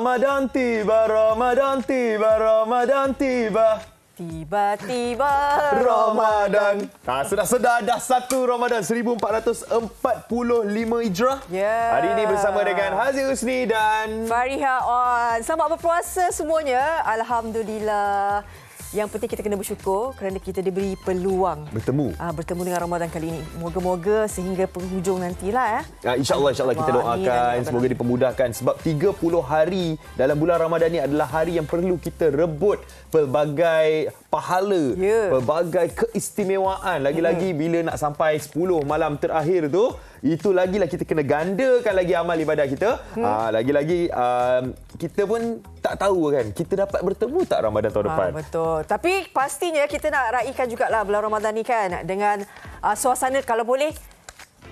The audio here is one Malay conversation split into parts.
Ramadan tiba, Ramadan tiba, Ramadan tiba. Tiba-tiba Ramadan. Sudah dah 1 Ramadan 1445 Hijrah. Ya. Hari ini bersama dengan Haziq Husni dan Fariha On. Selamat berpuasa semuanya. Alhamdulillah. Yang penting kita kena bersyukur kerana kita diberi peluang bertemu dengan Ramadan kali ini. Moga-moga sehingga penghujung nantilah InsyaAllah kita doakan semoga dipermudahkan sebab 30 hari dalam bulan Ramadan ini adalah hari yang perlu kita rebut pelbagai pahala, pelbagai keistimewaan. Lagi-lagi bila nak sampai 10 malam terakhir tu, itu lagilah kita kena gandakan lagi amal ibadah kita. Lagi-lagi kita pun tak tahu kan kita dapat bertemu tak Ramadan tahun depan. Betul. Tapi pastinya kita nak raikan jugalah bulan Ramadan ni kan dengan suasana kalau boleh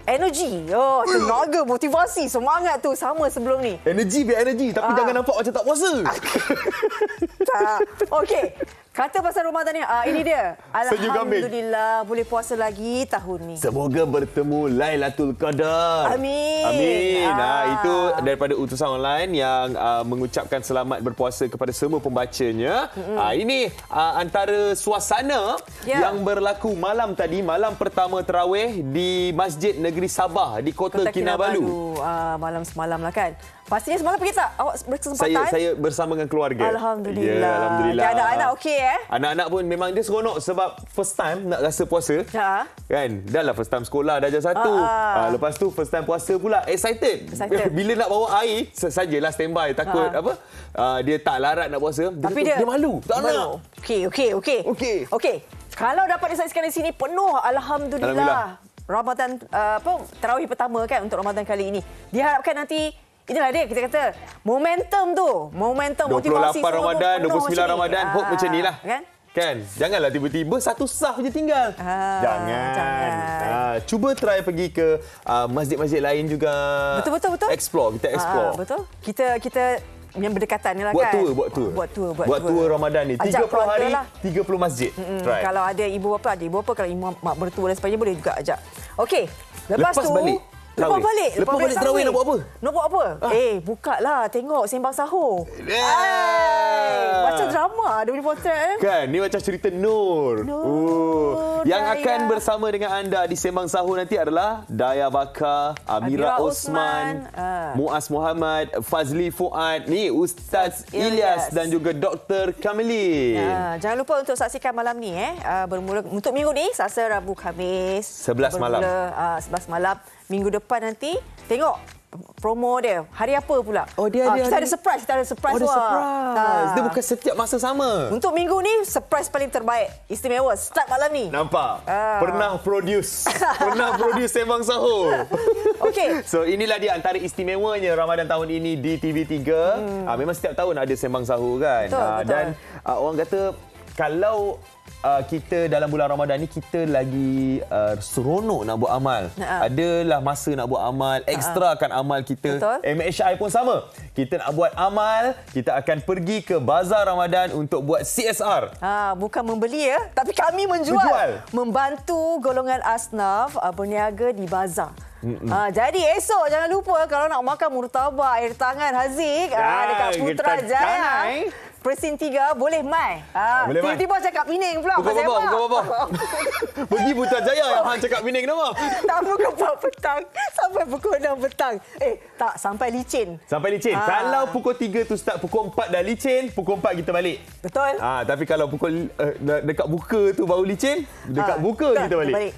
energi. Tenaga, motivasi, semangat tu sama sebelum ni. Energi biar energi tapi jangan nampak macam tak puasa. Tak. Okey. Kata pasal Ramadan ni, ini dia. Alhamdulillah boleh puasa lagi tahun ni. Semoga bertemu Lailatul Qadar. Amin. Amin. Itu daripada utusan online yang mengucapkan selamat berpuasa kepada semua pembacanya. Ini antara suasana yang berlaku malam tadi, malam pertama tarawih di Masjid Negeri Sabah di Kota Kinabalu. Malam semalam lah kan. Pastinya semalam pergi tak? Awak berkesempatan? Saya bersama dengan keluarga. Alhamdulillah. Ya, Alhamdulillah. Dan anak-anak okey Anak-anak pun memang dia seronok sebab first time nak rasa puasa. Kan? Dah lah first time sekolah dah darjah 1. Lepas tu first time puasa pula. Excited. Bila nak bawa air, sajalah standby. Takut dia tak larat nak puasa. Tapi dia malu. Tak nak. Okey. Kalau dapat disaksikan di sini penuh, Alhamdulillah. Ramadan tarawih pertama kan untuk Ramadan kali ini. Diharapkan nanti inilah dia kita kata momentum motivasi 28 Ramadan, 29 Ramadan, hope macam inilah. Kan? Janganlah tiba-tiba satu sah je tinggal. Jangan. Cuba try pergi ke masjid-masjid lain juga. Betul. Explore, kita explore. Betul. Kita yang berdekatan ni lah buat kan. Buat tour Ramadan ni. 30 hari, lah. 30 masjid. Try. Kalau ada ibu bapa, kalau ibu mak bertua dan sebagainya boleh juga ajak. Okey. Lepas tu balik. Lepas balik tarawih nak buat apa? Buka lah. Tengok Sembang Sahur. Macam drama dia punya potret. Kan? Ni macam cerita Nur. Yang akan bersama dengan anda di Sembang Sahur nanti adalah Daya Bakar, Amira Osman, Muaz Muhammad, Fazli Fuad, ni Ustaz Ilyas dan juga Dr. Kamilin. Jangan lupa untuk saksikan malam ni. Bermula untuk minggu ni, Selasa, Rabu, Khamis. 11 malam. 11 malam. Minggu depan nanti tengok promo dia. Hari apa pula? Dia ada. Kita ada surprise. Ada surprise. Dia bukan setiap masa sama. Untuk minggu ni surprise paling terbaik. Istimewa. Start malam ni. Nampak? Pernah produce Sembang Sahur. Okey. So inilah dia antara istimewanya Ramadan tahun ini di TV3. Memang setiap tahun ada Sembang Sahur kan. Betul. Dan orang kata kalau kita dalam bulan Ramadan ni kita lagi seronok nak buat amal. Adalah masa nak buat amal, ekstrakan amal kita. Betul. MHI pun sama. Kita nak buat amal, kita akan pergi ke bazar Ramadan untuk buat CSR. Bukan membeli tapi kami menjual. Membantu golongan asnaf berniaga di bazar. Jadi esok jangan lupa kalau nak makan murtabak air tangan Haziq dekat Putrajaya. Presin 3 boleh mai. Tiba-tiba cakap Pening pula. Pukul berapa? Pergi Putrajaya yang hang cakap Pening nama. Tak pukul 4 petang sampai pukul 6 petang. Tak sampai licin. Kalau pukul 3 tu start, pukul 4 dah licin, pukul 4 kita balik. Betul. Tapi kalau pukul dekat buka tu baru licin, dekat buka kita balik.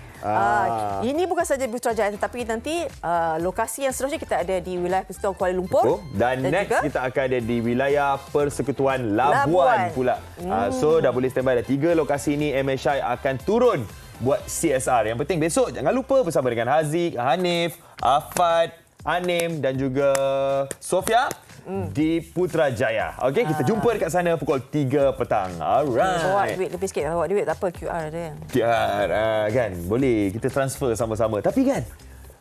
Ini bukan saja Putrajaya tetapi nanti lokasi yang seterusnya kita ada di wilayah Persekutuan Kuala Lumpur. Dan next juga kita akan ada di wilayah Persekutuan Labuan pula. So dah boleh standby dah 3 lokasi ini MHI akan turun buat CSR. Yang penting besok jangan lupa bersama dengan Haziq, Hanif, Afad, Anim dan juga Sofia di Putrajaya. Okey, kita jumpa dekat sana pukul 3 petang. Alright. Bawa duit lebih sikit. Bawa duit tak apa, QR ada kan. QR kan. Boleh kita transfer sama-sama. Tapi kan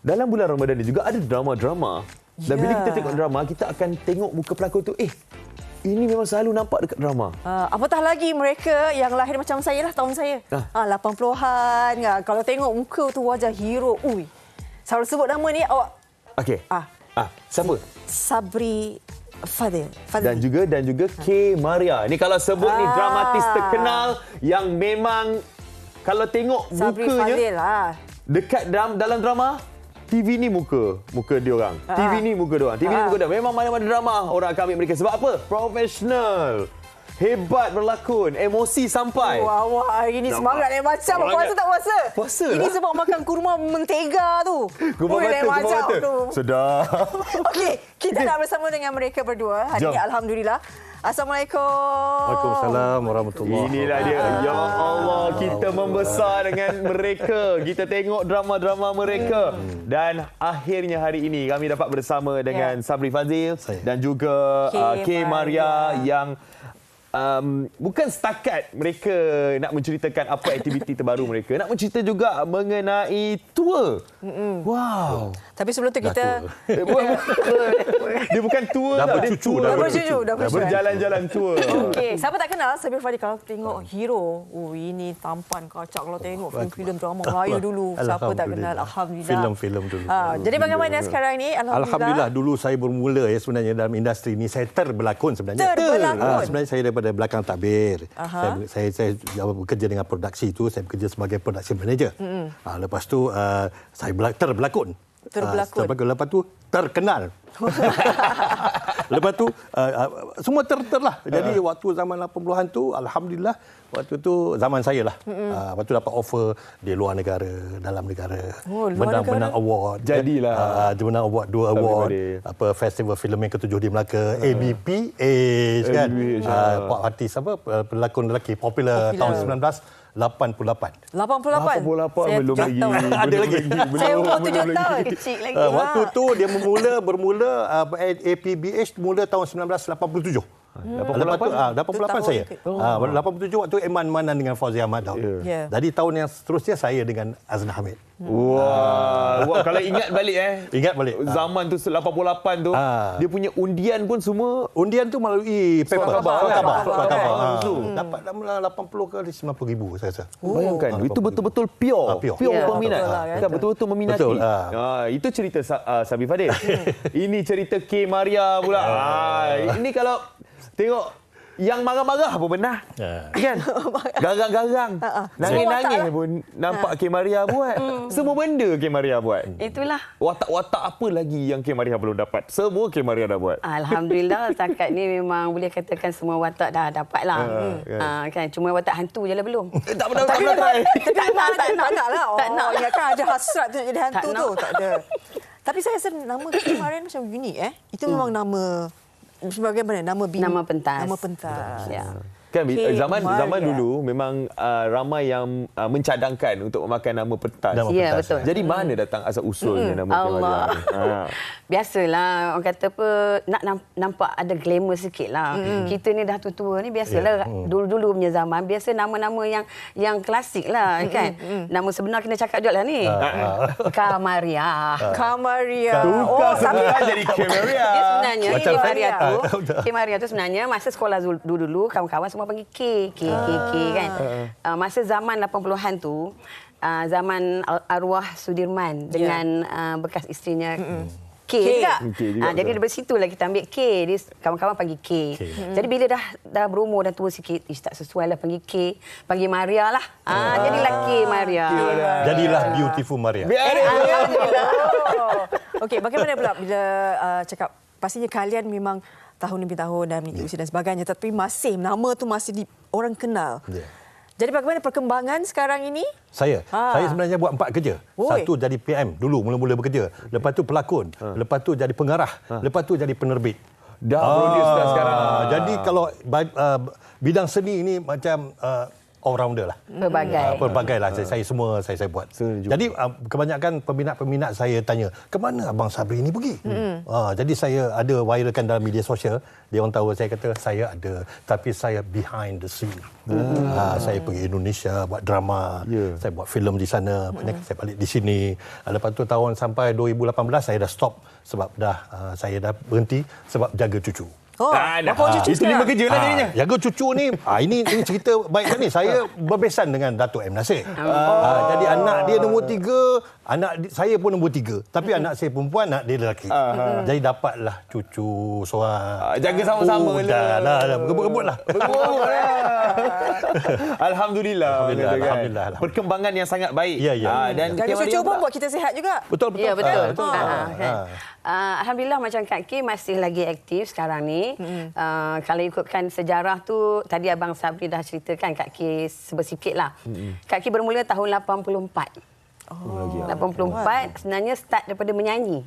dalam bulan Ramadan ni juga ada drama-drama. Dan bila kita tengok drama, kita akan tengok muka pelakon tu. Ini memang selalu nampak dekat drama. Apatah lagi mereka yang lahir macam saya lah, tahun saya. 80-an. Kalau tengok muka tu wajah hero. Selalu sebut nama ni awak. Okey. Siapa? Sabri Fadil. Dan juga K. Maria. Ni kalau sebut ni dramatis terkenal yang memang kalau tengok Sabri mukanya Fadil lah. dekat dalam drama TV ni muka dia orang. TV ni muka dia orang. TV ni muka dia. Memang mana-mana drama orang akan ambil mereka sebab apa? Profesional. Hebat berlakon, emosi sampai. Wah, ini semangat lain macam. Puasa tak puasa? Puasa ini lah. sebab makan kurma mentega tu. Kurma mata. Sedap. Okey, kita nak bersama dengan mereka berdua hari ini, alhamdulillah. Assalamualaikum. Waalaikumsalam warahmatullahi wabarakatuh. Inilah dia. Ya Allah, kita membesar dengan mereka. Kita tengok drama-drama mereka. Dan akhirnya hari ini kami dapat bersama dengan Sabri Fadil dan juga K. Maria yang bukan setakat mereka nak menceritakan apa aktiviti terbaru mereka, nak mencerita juga mengenai tour. Wow. Tapi sebelum tu kita dia bukan tour dah lah, bercucu, dia bercucu. berjalan-jalan tour. Okey, siapa tak kenal Sabri Fadil kalau tengok hero. Ini tampan kacak kalau tengok filem drama Melayu dulu. Siapa tak kenal? Alhamdulillah. Filem dulu. Jadi bagaimana sekarang ni? Alhamdulillah dulu saya bermula sebenarnya dalam industri ni saya terberlakon sebenarnya. Sebenarnya saya daripada belakang takbir. Saya bekerja dengan produksi itu, saya bekerja sebagai production manager. Lepas tu saya terberlakon. Lepas tu terkenal. Lepas tu semua terlah. Jadi waktu zaman 80-an tu alhamdulillah waktu tu zaman saya lah. Lepas tu dapat offer di luar negara, dalam negara. Menang award. Jadilah. Dia menang award 2 award. Festival filem yang ke-7 di Melaka, ABPH kan. Pak artis pelakon lelaki popular tahun 1988. 88 belum lagi. Ada lagi. Saya umur 7 tahun. Kecil lagi. Waktu tu dia bermula APBH mula tahun 1987. 88 saya. 87 waktu Eman Manan dengan Fauzi Ahmad Daud. Jadi tahun yang seterusnya saya dengan Azna Hamid. Wah, kalau ingat balik Ingat balik. Zaman tu 88 tu dia punya undian pun semua undian tu melalui paper. Khabar. Dapat dalam 80 ke 90 ribu saya rasa. Bayangkan itu betul-betul pure peminat. Kan betul-betul meminati. Itu cerita Sabri Fadil. Ini cerita K. Maria pula. Ini kalau tengok yang marah-marah pun pernah. Kan? Garang-garang. Nangis-nangis pun nampak K. Maria buat. Semua benda K. Maria buat. Itulah. Watak-watak apa lagi yang K. Maria belum dapat? Semua K. Maria dah buat. Alhamdulillah setakat ni memang boleh katakan semua watak dah dapat lah. Kan? Cuma watak hantu je lah belum. Tak pernah try. Tak nak lah. Ingatkan ada hasrat tu jadi hantu tu. Tak ada. Tapi saya rasa nama K. Maria macam unik. Itu memang nama bagaimana? Nama pentas. Nama pentas. Ya. Kan zaman dulu memang ramai yang mencadangkan untuk memakai nama pentas. Ya, betul. Jadi mana datang asal usulnya nama K. Maria? Biasalah orang kata apa nak nampak ada glamour sikit lah. Kita ni dah tua-tua ni biasalah dulu-dulu punya zaman biasa nama-nama yang klasik lah kan. Nama sebenar kena cakap juga lah ni. K. Maria. Tukar sebenar jadi K. Maria. Dia sebenarnya K. Maria tu sebenarnya masa sekolah dulu kawan-kawan semua panggil K kan. Masa zaman 80-an tu zaman arwah Sudirman dengan bekas isterinya K juga. Jadi dari situlah kita ambil K. Dia kawan-kawan panggil K. Jadi bila dah berumur dan tua sikit, tak sesuai lah panggil K. Panggil Maria lah. Jadilah K. Maria. Jadilah Beautiful Maria. Alhamdulillah. Okey, bagaimana pula bila cakap pastinya kalian memang tahun demi tahun dan meniti usia dan sebagainya, tapi nama tu masih orang kenal. Jadi bagaimana perkembangan sekarang ini? Saya sebenarnya buat 4 kerja. Satu jadi PM dulu mula-mula bekerja. Lepas tu pelakon. Lepas tu jadi pengarah. Lepas tu jadi penerbit. Dah produce dah sekarang. Jadi kalau bidang seni ini macam all-rounder lah. Pelbagai lah. Saya semua saya buat. Jadi kebanyakan peminat-peminat saya tanya, ke mana Abang Sabri ni pergi? Jadi saya ada viralkan dalam media sosial. Dia orang tahu saya kata, saya ada. Tapi saya behind the scene. Saya pergi Indonesia buat drama. Saya buat filem di sana. Saya balik di sini. Lepas tu tahun sampai 2018 saya dah stop. Sebab saya dah berhenti sebab jaga cucu. Itu 5 kerja lah jadinya. Jaga cucu ni, ini cerita baik ni. Saya berbesan dengan Datuk M. Nasir. Jadi anak dia nombor 3, saya pun nombor 3. Tapi anak saya perempuan, anak dia lelaki. Jadi dapatlah cucu seorang. Jaga sama-sama lah. Dah. Gebut-gebut lah. Alhamdulillah. Alhamdulillah. Perkembangan yang sangat baik. Dan jaga cucu pun buat kita sihat juga. Betul. Ya, betul. Alhamdulillah macam Kak K masih lagi aktif sekarang ni. Kalau ikutkan sejarah tu, tadi Abang Sabri dah ceritakan Kak K sebersikit lah. Kak K bermula tahun 84. 84 sebenarnya start daripada menyanyi.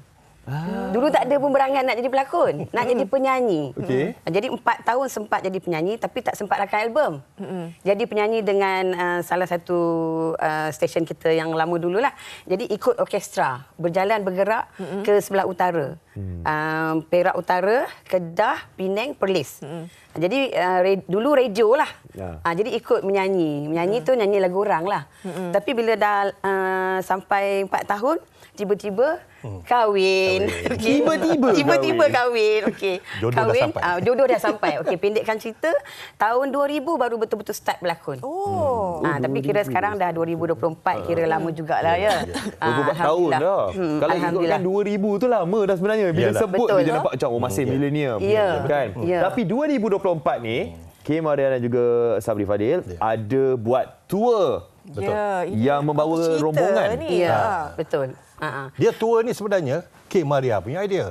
Dulu tak ada pun berangan nak jadi pelakon, nak jadi penyanyi. Jadi 4 tahun sempat jadi penyanyi tapi tak sempat rakam album. Jadi penyanyi dengan salah satu stesen kita yang lama dululah. Jadi ikut orkestra, bergerak ke sebelah utara. Perak Utara, Kedah, Penang, Perlis. Jadi dulu radio lah. Jadi ikut menyanyi. Menyanyi tu nyanyi lagu orang lah. Tapi bila dah sampai 4 tahun, tiba-tiba kahwin. Tiba-tiba kahwin. Okey. Kahwin, jodoh dah sampai. Okey, pendekkan cerita, tahun 2000 baru betul-betul start berlakon. Tapi kira sekarang dah 2024, kira lama jugalah ya. 24 tahun dah. Kalau ikutkan 2000 tu lama dah sebenarnya. Bila sebut dia nampak macam masih milenium. Kan? Tapi 2024 ni, K. Maria dan juga Sabri Fadil ada buat tour. Yang membawa rombongan. Betul. Dia tour ni sebenarnya K. Maria punya idea.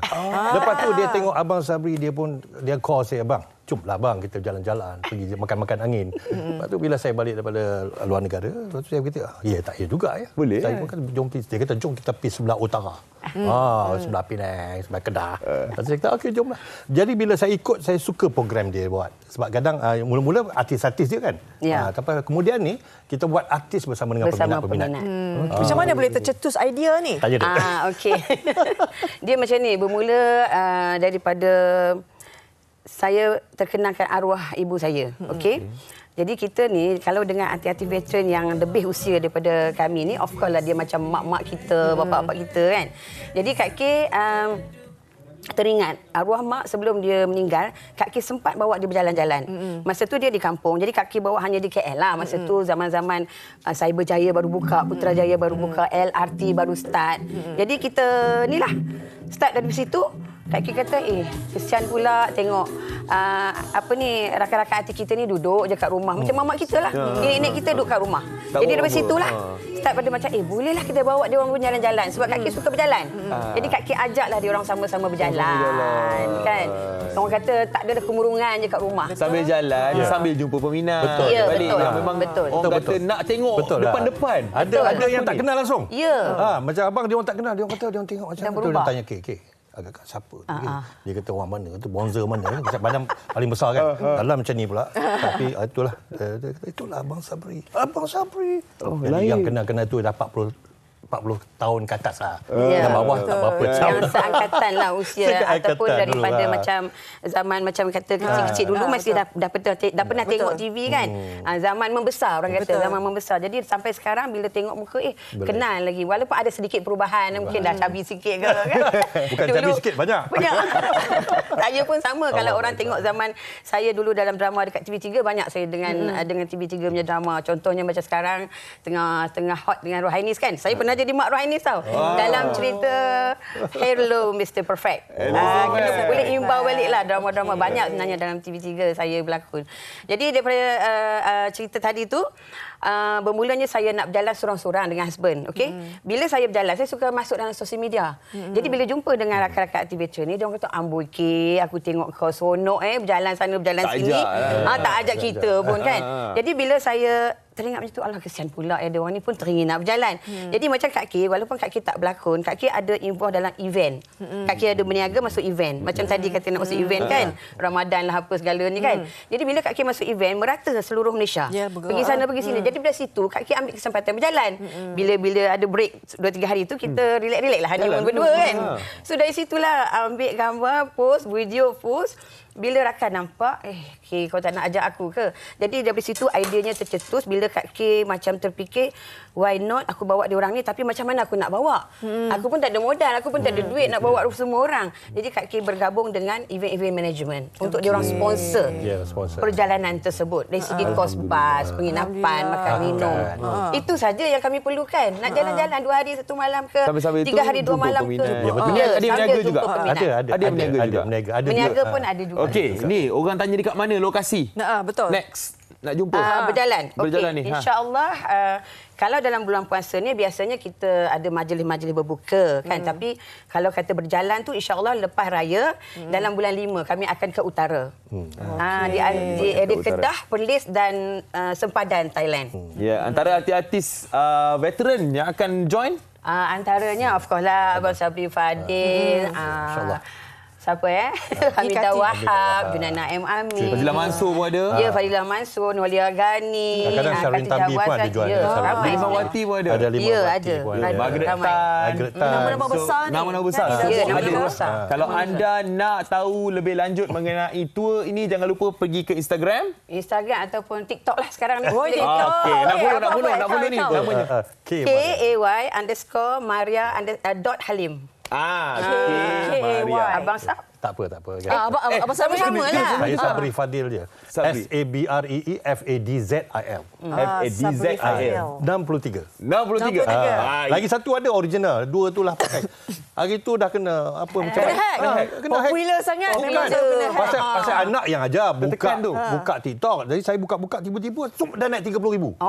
Lepas tu dia tengok Abang Sabri, dia call saya, "Abang, jomlah bang kita jalan-jalan, pergi makan-makan angin." Lepas tu bila saya balik daripada luar negara, lepas tu saya kata, tak ya juga ya. Boleh. Saya pun kata, dia kata, "Jom kita pergi sebelah utara." Sebelah Penang, sebelah Kedah. Lepas tu saya kata, "Okey, jomlah." Jadi bila saya ikut, saya suka program dia buat. Sebab kadang mula-mula artis-artis dia kan. Tapi kemudian ni kita buat artis bersama dengan peminat-peminat. Macam mana boleh tercetus idea ni? Tanya dia. Okey. Dia macam ni, bermula daripada saya terkenalkan arwah ibu saya. Okey. Jadi kita ni kalau dengan artis-artis veteran yang lebih usia daripada kami ni, of course lah dia macam mak-mak kita, bapa-bapa kita kan. Jadi Kak K teringat arwah mak sebelum dia meninggal, Kak K sempat bawa dia berjalan-jalan. Masa tu dia di kampung. Jadi Kak K bawa hanya di KL lah. Masa tu zaman-zaman Cyberjaya baru buka, Putrajaya baru buka, LRT baru start. Jadi kita ni lah start dari situ. Kak K kata, kesian pula tengok rakan-rakan artis kita ni duduk je kat rumah. Macam mamak kita lah. Nenek kita duduk kat rumah. Jadi dari situlah start pada macam, bolehlah kita bawa dia orang berjalan-jalan. Sebab Kak K suka berjalan. Jadi Kak K ajaklah dia orang sama-sama berjalan. Kan? Orang kata tak ada kemurungan je kat rumah. Sambil jalan, sambil jumpa peminat. Betul. Ya, balik. betul. Memang betul. Orang kata nak tengok depan-depan. Ada yang tak kenal langsung. Ya. Macam abang dia orang tak kenal, dia orang kata dia orang tengok macam tu, dia tanya K, agak siapa dia kata orang mana, tu bonzer mana, badan paling besar kan, dalam macam ni pula. Tapi itulah Abang Sabri. Jadi yang kenal-kenal tu dah 40 tahun ke atas lah. Yang bawah tak berapa. Yang seangkatan lah usia. Ataupun daripada lah. macam zaman macam kata kecil-kecil dulu masih dah pernah tengok TV kan. Zaman membesar orang kata. Zaman membesar. Jadi sampai sekarang bila tengok muka kenal lagi. Walaupun ada sedikit perubahan. Mungkin dah cabi sikit ke kan. Bukan cabi sikit, banyak. Saya pun sama. Kalau orang tengok zaman saya dulu dalam drama dekat TV3, banyak saya dengan TV3 punya drama. Contohnya macam sekarang tengah hot dengan Rohainis kan. Saya pernah jadi Mak Rohainis tau. Dalam cerita Hello Mr. Perfect. Kita boleh imbau balik lah drama-drama. Banyak sebenarnya dalam TV3 saya berlakon. Jadi daripada cerita tadi tu, bermulanya saya nak berjalan sorang-sorang dengan husband. Okay? Bila saya berjalan, saya suka masuk dalam sosial media. Jadi bila jumpa dengan rakan-rakan aktivitor ni, dia orang kata, "Amboi K, aku tengok kau seronok berjalan sana, berjalan sini." Tak ajak kita pun kan. Jadi bila saya teringat macam tu, alah kesian pula dia orang ni pun teringin nak berjalan. Jadi macam Kak K, walaupun Kak K tak berlakon, Kak K ada involve dalam event. Kak K ada berniaga masuk event. Macam tadi kata nak masuk event kan, Ramadan lah apa segala ni kan. Jadi bila Kak K masuk event, merata seluruh Malaysia. Pergi sana pergi sini. Jadi dari situ Kak K ambil kesempatan berjalan. Bila ada break 2-3 hari tu, kita relax-relax lah honeymoon berdua kan. So dari situlah ambil gambar, post, video post. Bila rakan nampak, K, kau tak nak ajak aku ke? Jadi dari situ ideanya tercetus. Bila Kak K macam terfikir, why not aku bawa dia orang ni, tapi macam mana aku nak bawa? Aku pun tak ada modal, aku pun tak ada duit nak bawa semua orang. Jadi Kak K bergabung dengan event-event management untuk dia orang sponsor perjalanan tersebut. Dari segi kos bas, penginapan, makan minum. Itu saja yang kami perlukan. Nak jalan-jalan 2 hari 1 malam ke, 3 hari 2 malam ke. Ada berniaga juga? Ada berniaga. Berniaga pun ada juga. Okey, ni orang tanya dekat mana lokasi? Betul. Next, nak jumpa. Berjalan. Berjalan ni. InsyaAllah, kalau dalam bulan puasa ni biasanya kita ada majlis-majlis berbuka kan. Tapi kalau kata berjalan tu insyaAllah lepas raya dalam bulan 5 kami akan ke utara. Di area Kedah, Perlis dan Sempadan, Thailand. Ya, antara artis veteran yang akan join? Antaranya of course lah Abang Sabri Fadil. InsyaAllah. Siapa Hamidah Wahab, Junana M. Amin. Fadilah Mansur pun ada. Ya, Fadilah Mansur, Nulia Ghani. Kadang-kadang Syahrin Tambi pun ada jual. Limawati pun ada. Ada Limawati pun ada. Margaret Tan. Nama-nama besar ni. Nama-nama besar. Ya, nama-nama besar. Kalau anda nak tahu lebih lanjut mengenai tour ini, jangan lupa pergi ke Instagram. Instagram ataupun TikTok lah sekarang ni. Okey, nak follow ni namanya. KAY_Maria_Halim. Maria. Abang Sab. Tak apa. Abang Sabri sama lah. Saya Sabri Fadil je. Sabri. SABREEFADZIL. FADZIL. 63. Lagi Lagi satu ada original. 2 tu lah pakai. Hari tu dah kena apa macam Kena hack. Popular sangat. Memang kena hack. Pasal anak yang ajar buka TikTok. Jadi saya buka tiba-tiba dah naik 30,000.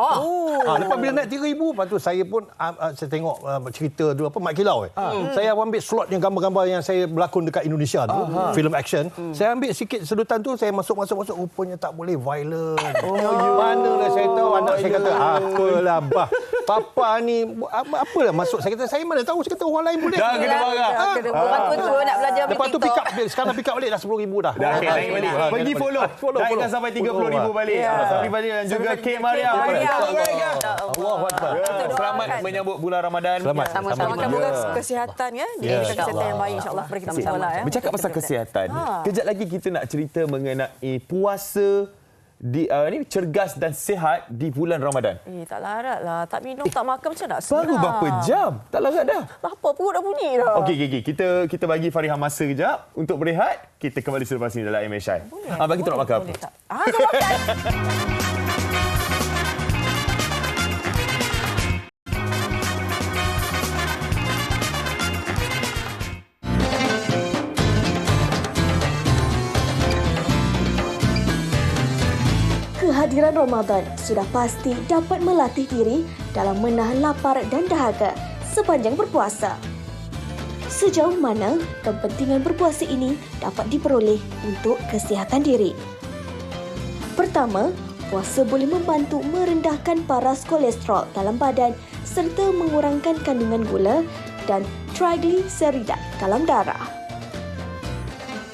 Lepas bila naik 3,000, lepas tu saya pun saya tengok cerita tu Mat Kilau. Saya ambil slot yang gambar-gambar yang saya berlakon dekat Indonesia tu, film action. Saya ambil sikit sedutan tu, saya masuk rupanya tak boleh violent. Manalah saya tahu anak saya kata apalah bah. Papa ni apalah masuk, saya kata saya mana tahu, saya kata orang lain boleh. Dah kena marah. Orang tua nak belajar lepas tu pick up, sekarang pick up balik dah 10,000 dah. Naik balik. Pergi follow. Naikkan sampai 30,000 balik. Sabri Fadil dan juga K. Maria. Allahu Akbar. Selamat menyambut bulan Ramadan. Sama-sama. Semoga kesihatan kesihatan yang baik insya-Allah. Mari kita bersama ya. Bercakap pasal kesihatan. Kejap lagi kita nak cerita mengenai puasa ni cergas dan sihat di bulan Ramadan. Tak larat lah. Tak minum, tak makan macam nak senang. Baru berapa jam? Tak larat dah. Lapar perut dah bunyi dah. Okey. Kita bagi Fariha masa kejap untuk berehat. Kita kembali selepas ini dalam MSI. Bagi kita nak makan apa? Nak makan. Kehadiran Ramadan sudah pasti dapat melatih diri dalam menahan lapar dan dahaga sepanjang berpuasa. Sejauh mana kepentingan berpuasa ini dapat diperoleh untuk kesihatan diri? Pertama, puasa boleh membantu merendahkan paras kolesterol dalam badan serta mengurangkan kandungan gula dan trigliserida dalam darah.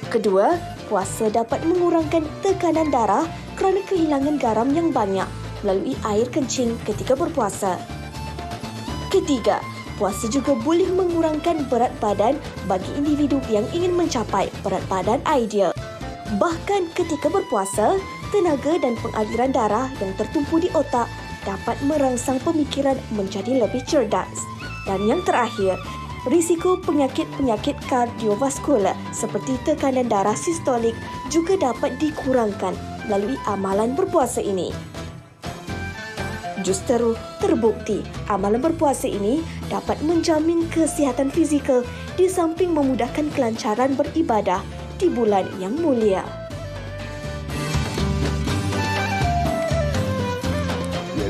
Kedua, puasa dapat mengurangkan tekanan darah kerana kehilangan garam yang banyak melalui air kencing ketika berpuasa. Ketiga, puasa juga boleh mengurangkan berat badan bagi individu yang ingin mencapai berat badan ideal. Bahkan ketika berpuasa, tenaga dan pengaliran darah yang tertumpu di otak dapat merangsang pemikiran menjadi lebih cerdas. Dan yang terakhir, risiko penyakit-penyakit kardiovaskular seperti tekanan darah sistolik juga dapat dikurangkan melalui amalan berpuasa ini. Justeru terbukti amalan berpuasa ini dapat menjamin kesihatan fizikal di samping memudahkan kelancaran beribadah di bulan yang mulia.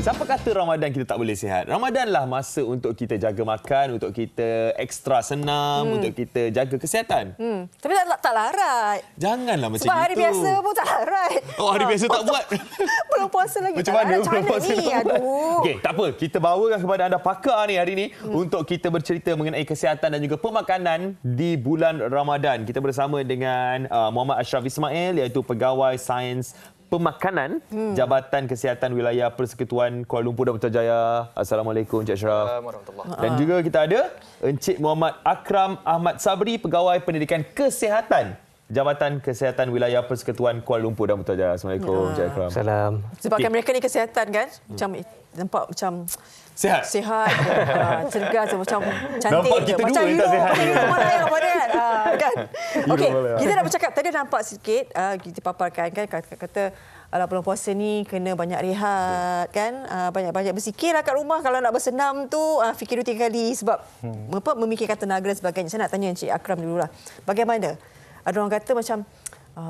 Siapa kata Ramadan kita tak boleh sihat? Ramadanlah masa untuk kita jaga makan, untuk kita ekstra senam, untuk kita jaga kesihatan. Tapi tak larat. Janganlah macam itu. Sebab hari itu. biasa pun tak larat. Hari biasa tak buat? Belum puasa lagi. Macam mana ni? Aduh. Okey, tak apa. Kita bawakan kepada anda pakar ni hari ni untuk kita bercerita mengenai kesihatan dan juga pemakanan di bulan Ramadan. Kita bersama dengan Muhammad Ashraf Ismail, iaitu Pegawai Sains Pemakanan Jabatan Kesihatan Wilayah Persekutuan Kuala Lumpur dan Putrajaya. Assalamualaikum Encik Ashraf. Dan juga kita ada Encik Muhammad Akram Ahmad Sabri, Pegawai Pendidikan Kesihatan Jabatan Kesihatan Wilayah Persekutuan Kuala Lumpur dan Putrajaya. Assalamualaikum, Encik Akram. Salam. Sebabkan mereka ni kesihatan kan? Macam nampak macam sihat, cergas, macam cantik. Nampak kita macam dua yang tak sihat. Kan? Okey, kita dah bercakap tadi, nampak sikit kita paparkan kan kata bulan puasa ni kena banyak rehat kan, banyak-banyak bersikirlah kat rumah. Kalau nak bersenam tu fikir 2-3 kali sebab memikirkan tenaga dan sebagainya. Saya nak tanya Encik Akram dululah. Bagaimana? Ada orang kata macam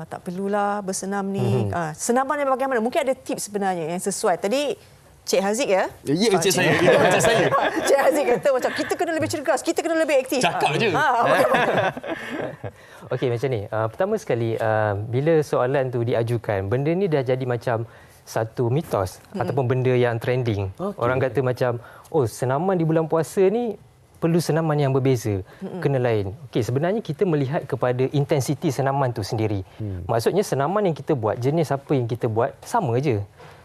tak perlulah bersenam ni. Senaman yang bagaimana? Mungkin ada tips sebenarnya yang sesuai. Tadi Cik Haziq ya? Ya, Encik saya. Encik saya. Cik Haziq kata macam kita kena lebih cergas, kita kena lebih aktif. Cakap je. Okey, macam ni. Pertama sekali, bila soalan tu diajukan, benda ni dah jadi macam satu mitos ataupun benda yang trending. Orang kata macam, senaman di bulan puasa ni perlu senaman yang berbeza, kena lain. Okey, sebenarnya kita melihat kepada intensiti senaman tu sendiri. Maksudnya senaman yang kita buat, jenis apa yang kita buat, sama je.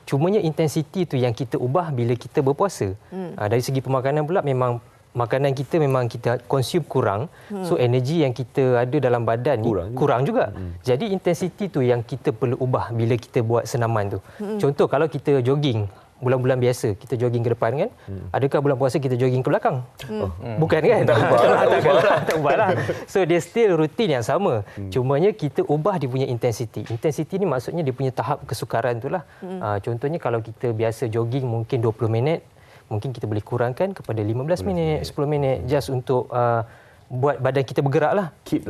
Cumanya intensiti tu yang kita ubah bila kita berpuasa. Dari segi pemakanan pula, memang makanan kita memang kita consume kurang. So energi yang kita ada dalam badan ni kurang juga. Jadi intensiti tu yang kita perlu ubah bila kita buat senaman tu. Contoh kalau kita jogging, bulan-bulan biasa kita jogging ke depan kan, adakah bulan puasa kita jogging ke belakang? Bukan kan? Tak ubahlah. So dia still rutin yang sama. Cumanya kita ubah dia punya intensiti. Intensiti ni maksudnya dia punya tahap kesukaran tu lah. Contohnya kalau kita biasa jogging mungkin 20 minit, mungkin kita boleh kurangkan kepada 15 minit, 10 minit just untuk buat badan kita bergerak lah. Keep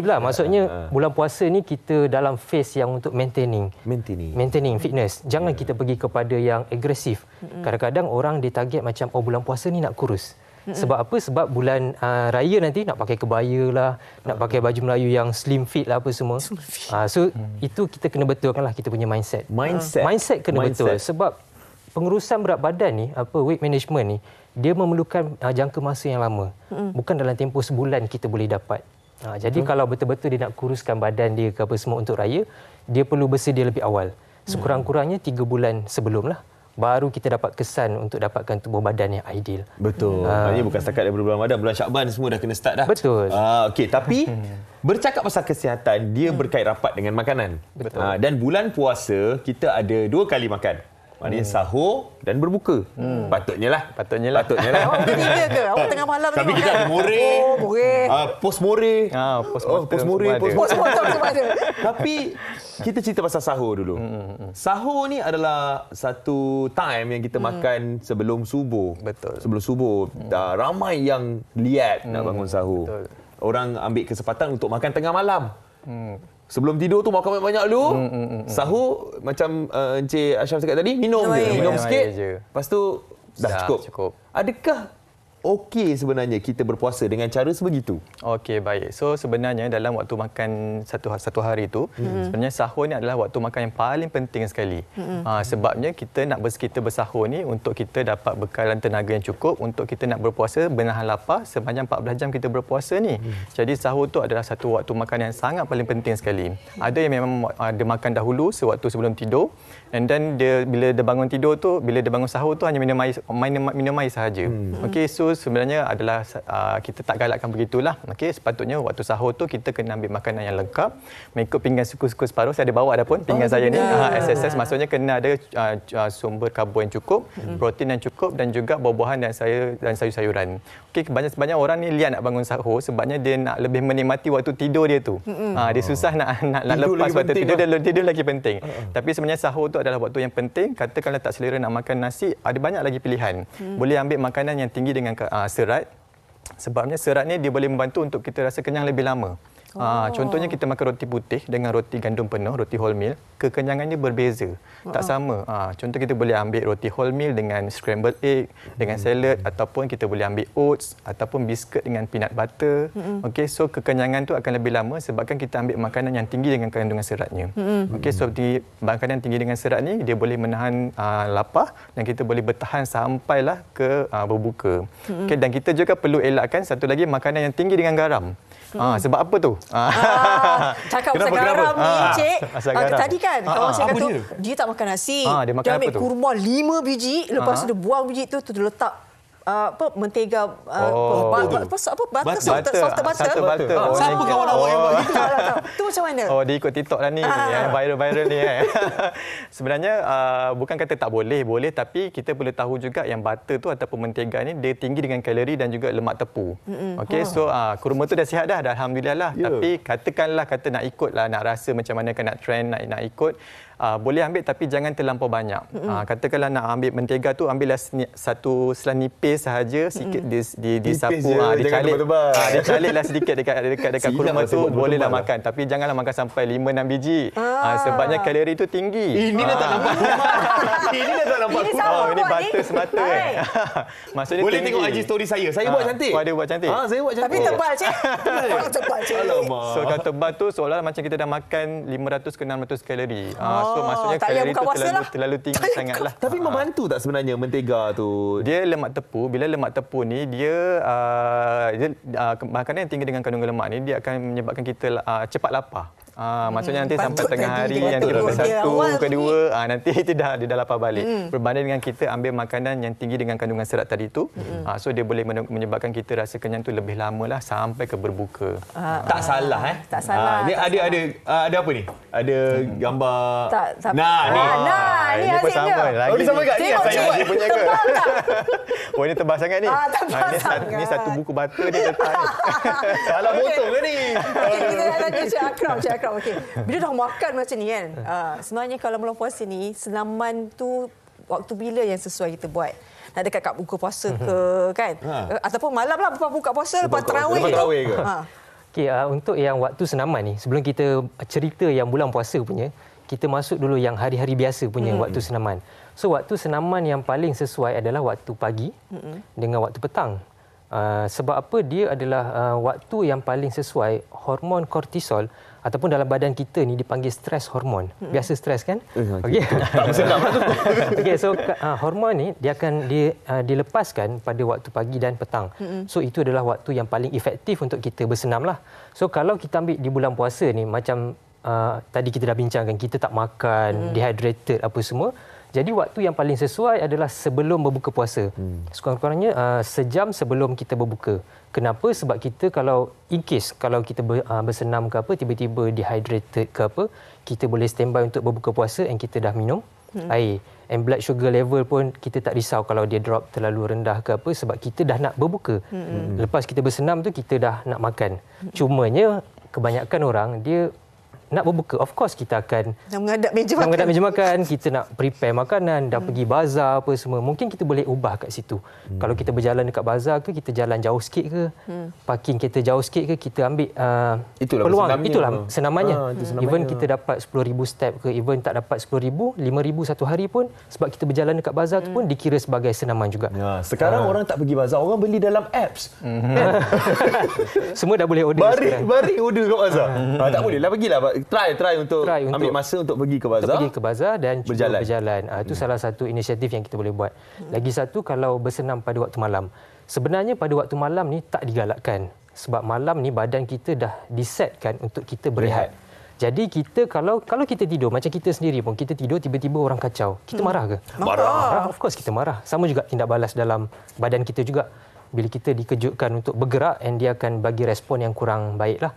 lah. Maksudnya bulan puasa ni kita dalam phase yang untuk maintaining fitness. Jangan kita pergi kepada yang agresif. Kadang-kadang orang dia target macam bulan puasa ni nak kurus. Sebab apa? Sebab bulan raya nanti nak pakai kebaya lah, nak pakai baju Melayu yang slim fit lah apa semua. So itu kita kena betulkan lah kita punya mindset. Mindset kena betul. Sebab pengurusan berat badan ni, weight management ni, dia memerlukan jangka masa yang lama. Bukan dalam tempoh sebulan kita boleh dapat. Jadi kalau betul-betul dia nak kuruskan badan dia ke apa semua untuk raya, dia perlu bersedia lebih awal. Sekurang-kurangnya 3 bulan sebelum lah. Baru kita dapat kesan untuk dapatkan tubuh badan yang ideal. Betul. Ini bukan setakat daripada bulan Ramadan, bulan Syakban semua dah kena start dah. Betul. Okey, tapi bercakap pasal kesihatan, dia berkait rapat dengan makanan. Betul. Dan bulan puasa kita ada 2 kali makan. Maknanya sahur dan berbuka. Patutnya lah. Awak ketiga ke? Awak tengah malam ni. Tapi kita ada more. Post more. Post more. Tapi kita cerita pasal sahur dulu. Sahur ni adalah satu time yang kita makan sebelum subuh. Betul. Sebelum subuh. Ramai yang liat nak bangun sahur. Betul. Orang ambil kesempatan untuk makan tengah malam. Sebelum tidur tu makan banyak-banyak dulu. Sahur macam Encik Ashraf cakap tadi, minum sikit. Lepas tu dah cukup. Adakah okey sebenarnya kita berpuasa dengan cara sebegitu? Okey, baik. So sebenarnya dalam waktu makan satu hari tu, sebenarnya sahur ni adalah waktu makan yang paling penting sekali. Sebabnya kita bersahur ni untuk kita dapat bekalan tenaga yang cukup untuk kita nak berpuasa menahan lapar sepanjang 14 jam kita berpuasa ni. Jadi sahur tu adalah satu waktu makan yang sangat paling penting sekali. Ada yang memang dia makan dahulu sewaktu sebelum tidur, and then bila dia bangun tidur tu, bila dia bangun sahur tu hanya minum air sahaja. Okey, so sebenarnya adalah kita tak galakkan begitulah. Okey, sepatutnya waktu sahur tu kita kena ambil makanan yang lengkap, mengikut pinggan suku-suku separuh. Saya ada bawa dah pun pinggan saya ni. SSS maksudnya kena ada sumber karbo yang cukup, protein yang cukup dan juga buah-buahan dan sayur-sayuran. Okey, banyak orang ni liat nak bangun sahur sebabnya dia nak lebih menikmati waktu tidur dia tu. Dia susah nak lepas waktu tidur lagi penting. Tapi sebenarnya sahur tu adalah waktu yang penting. Katakanlah tak selera nak makan nasi, ada banyak lagi pilihan. Boleh ambil makanan yang tinggi dengan serat. Sebabnya serat ni dia boleh membantu untuk kita rasa kenyang lebih lama. Contohnya kita makan roti putih dengan roti gandum penuh, roti wholemeal, kekenyangannya berbeza. Tak sama. Contoh kita boleh ambil roti wholemeal dengan scrambled egg, dengan salad, ataupun kita boleh ambil oats ataupun biscuit dengan peanut butter. Okey, so kekenyangan tu akan lebih lama sebabkan kita ambil makanan yang tinggi dengan kandungan seratnya. Okey, so di makanan tinggi dengan serat ni dia boleh menahan lapar dan kita boleh bertahan sampailah ke berbuka. Okey, dan kita juga perlu elakkan satu lagi makanan yang tinggi dengan garam. Sebab apa tu? Cakap pasal garam ni, Cik. Tadi kan kawan saya kata dia tak makan nasi. Dia ambil kurma 5 biji, lepas tu dia buang biji tu dia letak mentega salted butter. Siapa kawan awak yang buat gitu? Tu macam mana? Dia ikut TikTok lah ni, yang viral ni. Sebenarnya bukan kata tak boleh, tapi kita perlu tahu juga yang butter tu ataupun mentega ni dia tinggi dengan kalori dan juga lemak tepu. Okey, so kurma tu dah sihat dah alhamdulillah lah. Tapi katakanlah nak ikut lah, nak rasa macam mana nak trend, nak ikut. Boleh ambil tapi jangan terlampau banyak. Katakanlah nak ambil mentega tu, ambillah satu selang nipis sahaja, sikit disapu, dicaliklah sedikit dekat kurma tu, bolehlah makan. Tapi janganlah makan sampai 5-6 biji. Sebabnya kalori tu tinggi. Ini dah tak nampak kurma. Ini dah tak nampak kurma. Ini butter semata. Maksudnya boleh tinggi. tengok IG story saya. Saya buat cantik. Dia buat cantik. Saya buat cantik. Tapi tebal, Cik. Tebal, Cik. So kalau tebal tu seolah macam kita dah makan 500 ke 600 kalori. So maksudnya kalori tu terlalu tinggi sangatlah. Tapi membantu tak sebenarnya mentega tu? Dia lemak tepu. Bila lemak tepu ni dia makanan yang tinggi dengan kandungan lemak ni dia akan menyebabkan kita cepat lapar. Maksudnya nanti sampai tengah hari yang ke-1, kedua nanti dia dah lapar balik. Berbanding dengan kita ambil makanan yang tinggi dengan kandungan serat tadi tu, so dia boleh menyebabkan kita rasa kenyang tu lebih lama lah sampai ke berbuka. Tak salah Tak salah. Ni ada apa ni? Ada gambar. Ni pun sama lagi. Ni sama kat ni saya punya ke? Ini tebal sangat ni. Ni satu buku butter dia letak ni. Salah potong ke ni? Kita dah tanya Cik Akram. Okey. Bila dah makan macam ni kan, sebenarnya kalau bulan puasa ni, senaman tu waktu bila yang sesuai kita buat? Nak dekat kat buka puasa ke kan? Ataupun malam lah lepas buka puasa, lepas tarawih ke? Okey, untuk yang waktu senaman ni, sebelum kita cerita yang bulan puasa punya, kita masuk dulu yang hari-hari biasa punya waktu senaman. So waktu senaman yang paling sesuai adalah waktu pagi dengan waktu petang. Sebab apa? Dia adalah waktu yang paling sesuai. Hormon kortisol ataupun dalam badan kita ni dipanggil stres hormon. Biasa stres kan? Okey. Tak sedap tu. Okey, so hormon ni dia akan dilepaskan pada waktu pagi dan petang. So itu adalah waktu yang paling efektif untuk kita bersenam lah. So kalau kita ambil di bulan puasa ni, macam tadi kita dah bincangkan, kita tak makan, dehydrated apa semua. Jadi waktu yang paling sesuai adalah sebelum berbuka puasa. Sekurang-kurangnya sejam sebelum kita berbuka. Kenapa? Sebab kita kalau kalau kita bersenam ke apa, tiba-tiba dehydrated ke apa, kita boleh standby untuk berbuka puasa dan kita dah minum air. And blood sugar level pun kita tak risau kalau dia drop terlalu rendah ke apa, sebab kita dah nak berbuka. Lepas kita bersenam tu kita dah nak makan. Cumanya kebanyakan orang dia nak berbuka, of course kita akan menghadap meja makan, kita nak prepare makanan, dah pergi bazar apa semua. Mungkin kita boleh ubah kat situ. Kalau kita berjalan dekat bazar ke, kita jalan jauh sikit ke, parking kereta jauh sikit ke, kita ambil peluang. Itulah senamannya. Even kita dapat 10,000 step ke, even tak dapat 10,000, 5,000 satu hari pun, sebab kita berjalan dekat bazar tu pun dikira sebagai senaman juga. Sekarang orang tak pergi bazar, orang beli dalam apps. Semua dah boleh order sekarang. Baring order kat bazar. Tak boleh lah, pergilah. Try untuk ambil masa untuk pergi ke bazar. Dan cuba berjalan. Itu salah satu inisiatif yang kita boleh buat. Lagi satu, kalau bersenam pada waktu malam. Sebenarnya pada waktu malam ni tak digalakkan. Sebab malam ni badan kita dah disetkan untuk kita berehat. Jadi kita kalau kita tidur, macam kita sendiri pun, kita tidur tiba-tiba orang kacau. Kita marah ke? Marah. Of course kita marah. Sama juga tindak balas dalam badan kita juga. Bila kita dikejutkan untuk bergerak, and dia akan bagi respon yang kurang baiklah.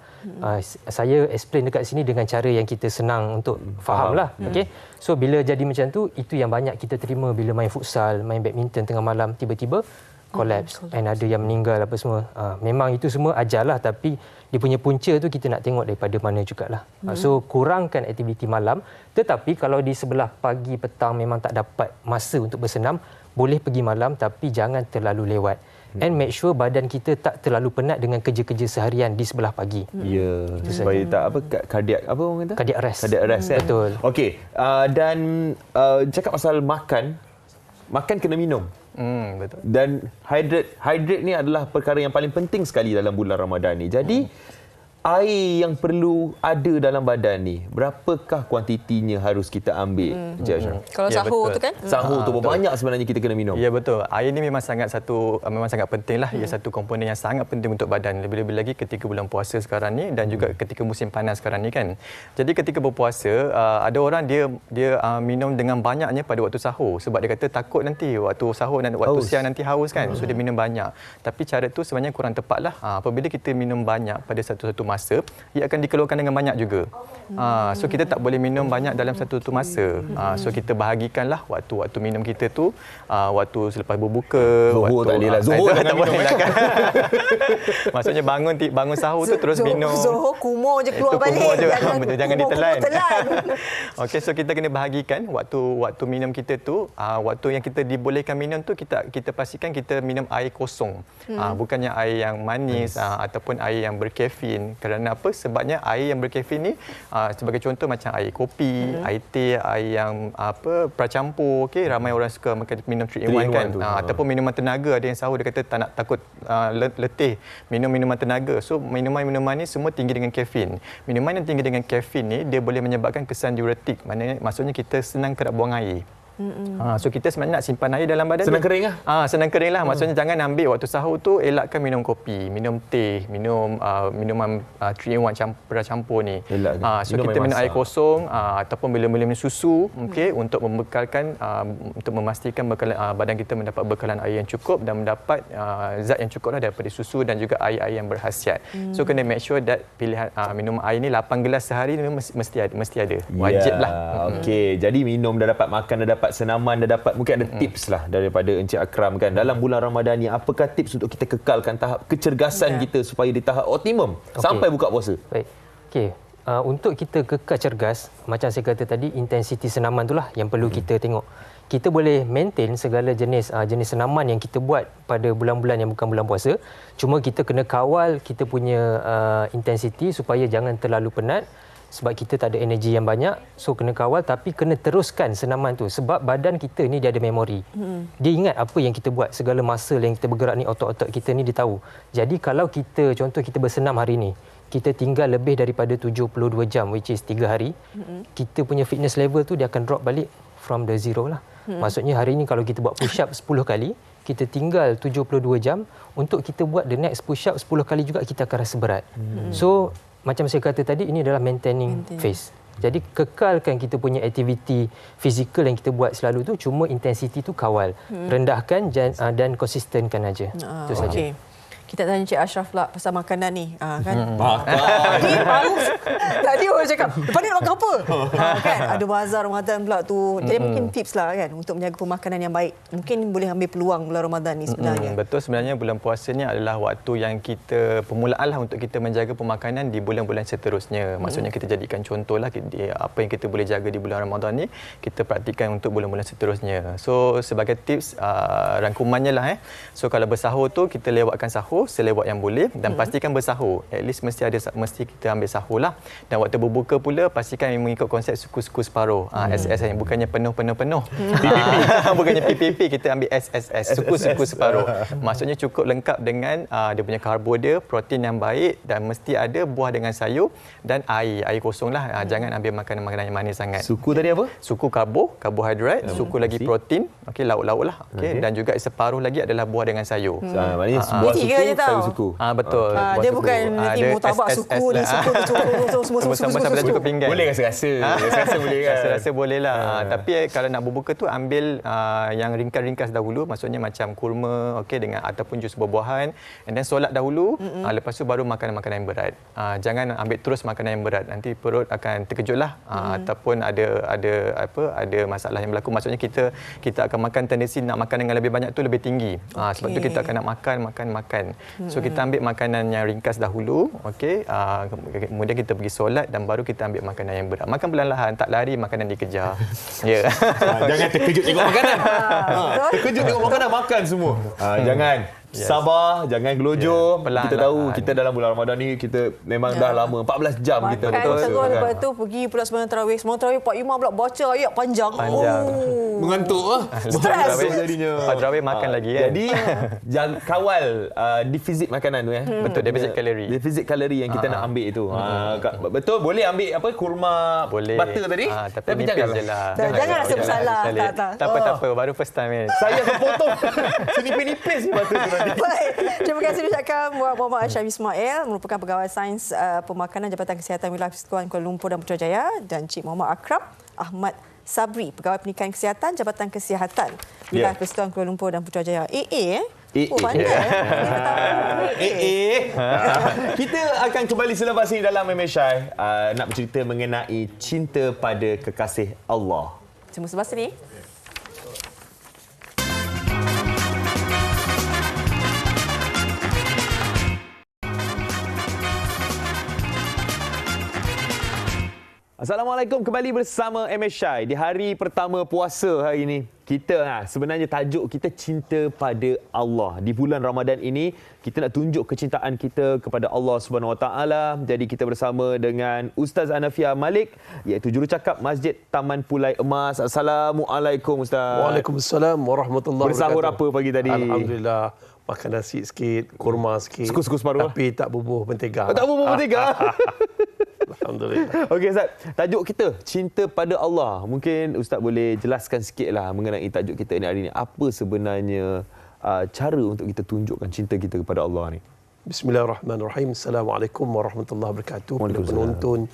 Saya explain dekat sini dengan cara yang kita senang untuk fahamlah. Okey. So bila jadi macam tu, itu yang banyak kita terima bila main futsal, main badminton tengah malam, tiba-tiba collapse and ada yang meninggal apa semua. Memang itu semua ajarlah, tapi dia punya punca tu kita nak tengok daripada mana jugalah. So kurangkan aktiviti malam, tetapi kalau di sebelah pagi petang memang tak dapat masa untuk bersenam, boleh pergi malam tapi jangan terlalu lewat. And make sure badan kita tak terlalu penat dengan kerja-kerja seharian di sebelah pagi. Ya, supaya tak kardiak orang kata? Kardiak arrest. Kardiak arrest kan? Betul. Okey, dan cakap pasal makan kena minum. Betul. Dan hydrate ni adalah perkara yang paling penting sekali dalam bulan Ramadan ni. Jadi air yang perlu ada dalam badan ni, berapakah kuantitinya harus kita ambil? Kalau sahur tu kan? Sahur tu berapa banyak sebenarnya kita kena minum? Ya, betul. Air ni memang sangat penting lah. Ia satu komponen yang sangat penting untuk badan. Lebih-lebih lagi ketika bulan puasa sekarang ni dan juga ketika musim panas sekarang ni kan. Jadi ketika berpuasa, ada orang dia minum dengan banyaknya pada waktu sahur sebab dia kata takut nanti waktu sahur dan waktu siang nanti haus kan. So dia minum banyak. Tapi cara tu sebenarnya kurang tepat lah. Apabila kita minum banyak pada satu-satu masa, ia akan dikeluarkan dengan banyak juga. So kita tak boleh minum banyak dalam satu-satu masa. So kita bahagikanlah waktu-waktu minum kita tu, waktu selepas berbuka. Zuhur tak boleh lah. Zuhur tak boleh lah kan. Maksudnya bangun sahur tu terus minum. Zuhur kumur je keluar balik. Jangan ditelan. Okey, so kita kena bahagikan waktu minum kita tu, waktu yang kita dibolehkan minum tu kita pastikan kita minum air kosong. Bukannya air yang manis ataupun air yang berkafein. Kerana apa? Sebabnya air yang berkafein ni sebagai contoh macam air kopi, air teh, air yang pracampur, okey, ramai orang suka minum 3-in-1 kan. Ataupun minuman tenaga, ada yang sahur dia kata tak nak, takut letih, minum minuman tenaga. So minuman-minuman ni semua tinggi dengan kafein. Minuman yang tinggi dengan kafein ni dia boleh menyebabkan kesan diuretik. Maksudnya kita senang kerap buang air. So kita sebenarnya nak simpan air dalam badan. Senang kering lah. Senang kering lah. Maksudnya jangan ambil waktu sahur tu, elakkan minum kopi, minum teh, minum minuman 3-in-1 campur ni. So kita minum air kosong ataupun bila minum susu, okey, untuk membekalkan, untuk memastikan badan kita mendapat bekalan air yang cukup dan mendapat zat yang cukup lah daripada susu dan juga air-air yang berkhasiat. So kena make sure that pilihan minum air ni 8 gelas sehari ni mesti ada. Wajib lah. Okey, jadi minum dah dapat makan, dah dapat senaman, dah dapat, mungkin ada tips lah daripada Encik Akram kan dalam bulan Ramadan ni. Apakah tips untuk kita kekalkan tahap kecergasan kita supaya di tahap optimum sampai buka puasa? Baik. Okey, untuk kita kekal cergas, macam saya kata tadi, intensiti senaman itulah yang perlu kita tengok. Kita boleh maintain segala jenis senaman yang kita buat pada bulan-bulan yang bukan bulan puasa. Cuma kita kena kawal kita punya intensiti supaya jangan terlalu penat. Sebab kita tak ada energi yang banyak, so kena kawal, tapi kena teruskan senaman tu. Sebab badan kita ni dia ada memori. Dia ingat apa yang kita buat, segala masa yang kita bergerak ni, otot-otot kita ni dia tahu. Jadi kalau kita, contoh kita bersenam hari ni, kita tinggal lebih daripada 72 jam, which is 3 hari, kita punya fitness level tu dia akan drop balik from the zero lah. Maksudnya hari ni kalau kita buat push up 10 kali, kita tinggal 72 jam, untuk kita buat the next push up 10 kali juga kita akan rasa berat. So macam saya kata tadi, ini adalah maintaining phase. Jadi kekalkan kita punya aktiviti fizikal yang kita buat selalu tu, cuma intensiti tu kawal. Rendahkan dan konsistenkan aja. Itu saja. Okay. Kita tanya Encik Ashraf pula pasal makanan ni. Kan? Tadi orang cakap, lepas ni nak makan apa? Kan? Ada bazar Ramadan pula tu. Jadi mungkin tips lah kan untuk menjaga pemakanan yang baik. Mungkin boleh ambil peluang bulan Ramadan ni sebenarnya. Betul, sebenarnya bulan puasa ni adalah waktu yang kita, permulaan lah untuk kita menjaga pemakanan di bulan-bulan seterusnya. Maksudnya kita jadikan contoh lah apa yang kita boleh jaga di bulan Ramadan ni, kita praktikan untuk bulan-bulan seterusnya. So sebagai tips, rangkumannya lah So kalau bersahur tu, kita lewatkan sahur selewat yang boleh dan pastikan bersahur. At least mesti kita ambil sahur lah. Dan waktu berbuka pula pastikan mengikut konsep suku-suku separuh. SSS yang bukannya penuh-penuh. Bukannya PPP, kita ambil SSS, suku-suku separuh. Maksudnya cukup lengkap dengan dia punya karbo dia, protein yang baik dan mesti ada buah dengan sayur dan air kosong lah. Jangan ambil makanan-makanan yang manis sangat. Suku tadi apa? Suku karbohidrat, suku lagi protein, okey, lauk-lauk lah. Okey, dan juga separuh lagi adalah buah dengan sayur. Maknanya buah suku, sayur suku. Betul. Dia bukan nanti mutabak suku ni, suku semua cukup pinggan. Boleh rasa-rasa. Rasa boleh kan? Rasa boleh lah. Tapi kalau nak berbuka tu ambil yang ringkas-ringkas dahulu, maksudnya macam kurma, okey, dengan ataupun jus buah-buahan, and then solat dahulu, lepas tu baru makanan-makanan yang berat. Jangan ambil terus makanan yang berat, nanti perut akan terkejutlah ataupun ada masalah yang berlaku. Maksudnya kita akan makan, tendensi nak makan dengan lebih banyak tu lebih tinggi. Sebab tu kita akan nak makan. So kita ambil makanan yang ringkas dahulu, okey. Kemudian kita pergi solat dan baru kita ambil makanan yang berat. Makan perlahan-lahan, tak lari makanan dikejar. Ya. Jangan terkejut tengok makanan. Terkejut tengok makanan, makan semua. Jangan. Sabar, jangan gelojoh. Perlahan-lahan. Kita tahu kita dalam bulan Ramadan ni kita memang dah lama 14 jam kita betul. Lepas tu pergi pula sembahyang tarawih. Sembahyang tarawih Pak Imam pula baca ayat panjang. Mengantuk Stres jadinya. Lepas tarawih makan lagi kan. Jadi jangan kawal defisit makanan tu Betul, defisit kalori. Defisit kalori yang kita nak ambil itu. Betul, boleh ambil apa kurma butter tadi. Tapi janganlah. Jangan rasa bersalah. Tak apa, baru first time ni. Saya akan potong senipis-nipis butter tu nanti. Baik. Terima kasih diucapkan Muhammad Ashraf Ismail merupakan pegawai sains pemakanan Jabatan Kesihatan Wilayah Persekutuan Kuala Lumpur dan Putrajaya, dan Cik Muhammad Akram Ahmad Sabri, pegawai pendidikan kesihatan Jabatan Kesihatan Wilayah Persekutuan Kuala Lumpur dan Putrajaya. Pandai. Kita akan kembali selepas ini dalam MMSI nak bercerita mengenai cinta pada kekasih Allah. Cuma selepas ini. Assalamualaikum, kembali bersama MSI di hari pertama puasa hari ini. Kita sebenarnya tajuk kita cinta pada Allah. Di bulan Ramadan ini kita nak tunjuk kecintaan kita kepada Allah Subhanahu Wa Taala. Jadi kita bersama dengan Ustaz Anafia Malik, iaitu jurucakap Masjid Taman Pulai Emas. Assalamualaikum Ustaz. Waalaikumsalam warahmatullahi wabarakatuh. Bersahur apa pagi tadi? Alhamdulillah. Makan nasi sikit, kurma sikit. Suku-suku separuh. Tapi tak bubuh mentega. Tak bubuh mentega. Alhamdulillah. Okey Ustaz, tajuk kita cinta pada Allah. Mungkin Ustaz boleh jelaskan sikitlah mengenai tajuk kita ni hari ini. Apa sebenarnya cara untuk kita tunjukkan cinta kita kepada Allah ni? Bismillahirrahmanirrahim. Assalamualaikum warahmatullahi wabarakatuh. Kepada penonton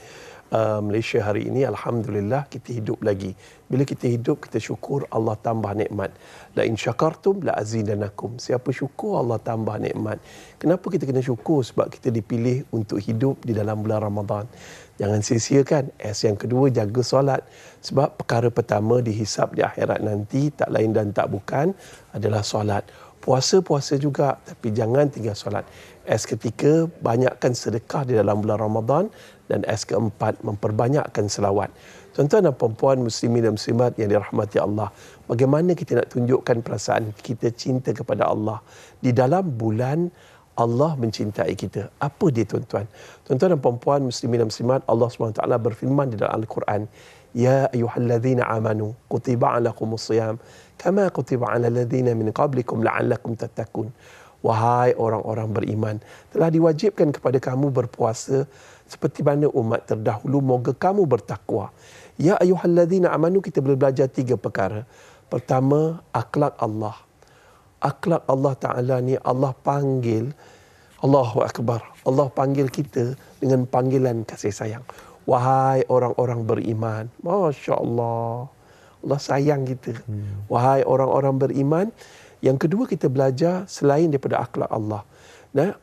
Malaysia hari ini, alhamdulillah kita hidup lagi. Bila kita hidup, kita syukur, Allah tambah nikmat. La in syakartum la azidanakum. Siapa syukur, Allah tambah nikmat. Kenapa kita kena syukur? Sebab kita dipilih untuk hidup di dalam bulan Ramadan. Jangan sia-siakan. Yang kedua, jaga solat. Sebab perkara pertama dihisap di akhirat nanti, tak lain dan tak bukan, adalah solat. Puasa juga, tapi jangan tinggal solat. Ketiga, banyakkan sedekah di dalam bulan Ramadan. Dan keempat, memperbanyakkan selawat. Tuan-tuan dan puan-puan muslimin dan muslimat yang dirahmati Allah, bagaimana kita nak tunjukkan perasaan kita cinta kepada Allah di dalam bulan Allah mencintai kita? Apa dia tuan-tuan? Tuan-tuan dan puan-puan muslimin dan muslimat, Allah SWT berfirman di dalam Al-Quran, Ya ayyuhalladzina amanu kutiba alaikumus siyam kama kutiba alal ladzina min qablikum la'allakum tattaqun. Wahai orang-orang beriman, telah diwajibkan kepada kamu berpuasa seperti mana umat terdahulu, moga kamu bertakwa. Ya ayyuhalladzina amanu, kita boleh belajar 3 perkara. Pertama, akhlak Allah. Akhlak Allah Ta'ala ni Allah panggil, Allahu Akbar, Allah panggil kita dengan panggilan kasih sayang. Wahai orang-orang beriman. Masya Allah, Allah sayang kita. Wahai orang-orang beriman. Yang kedua, kita belajar selain daripada akhlak Allah.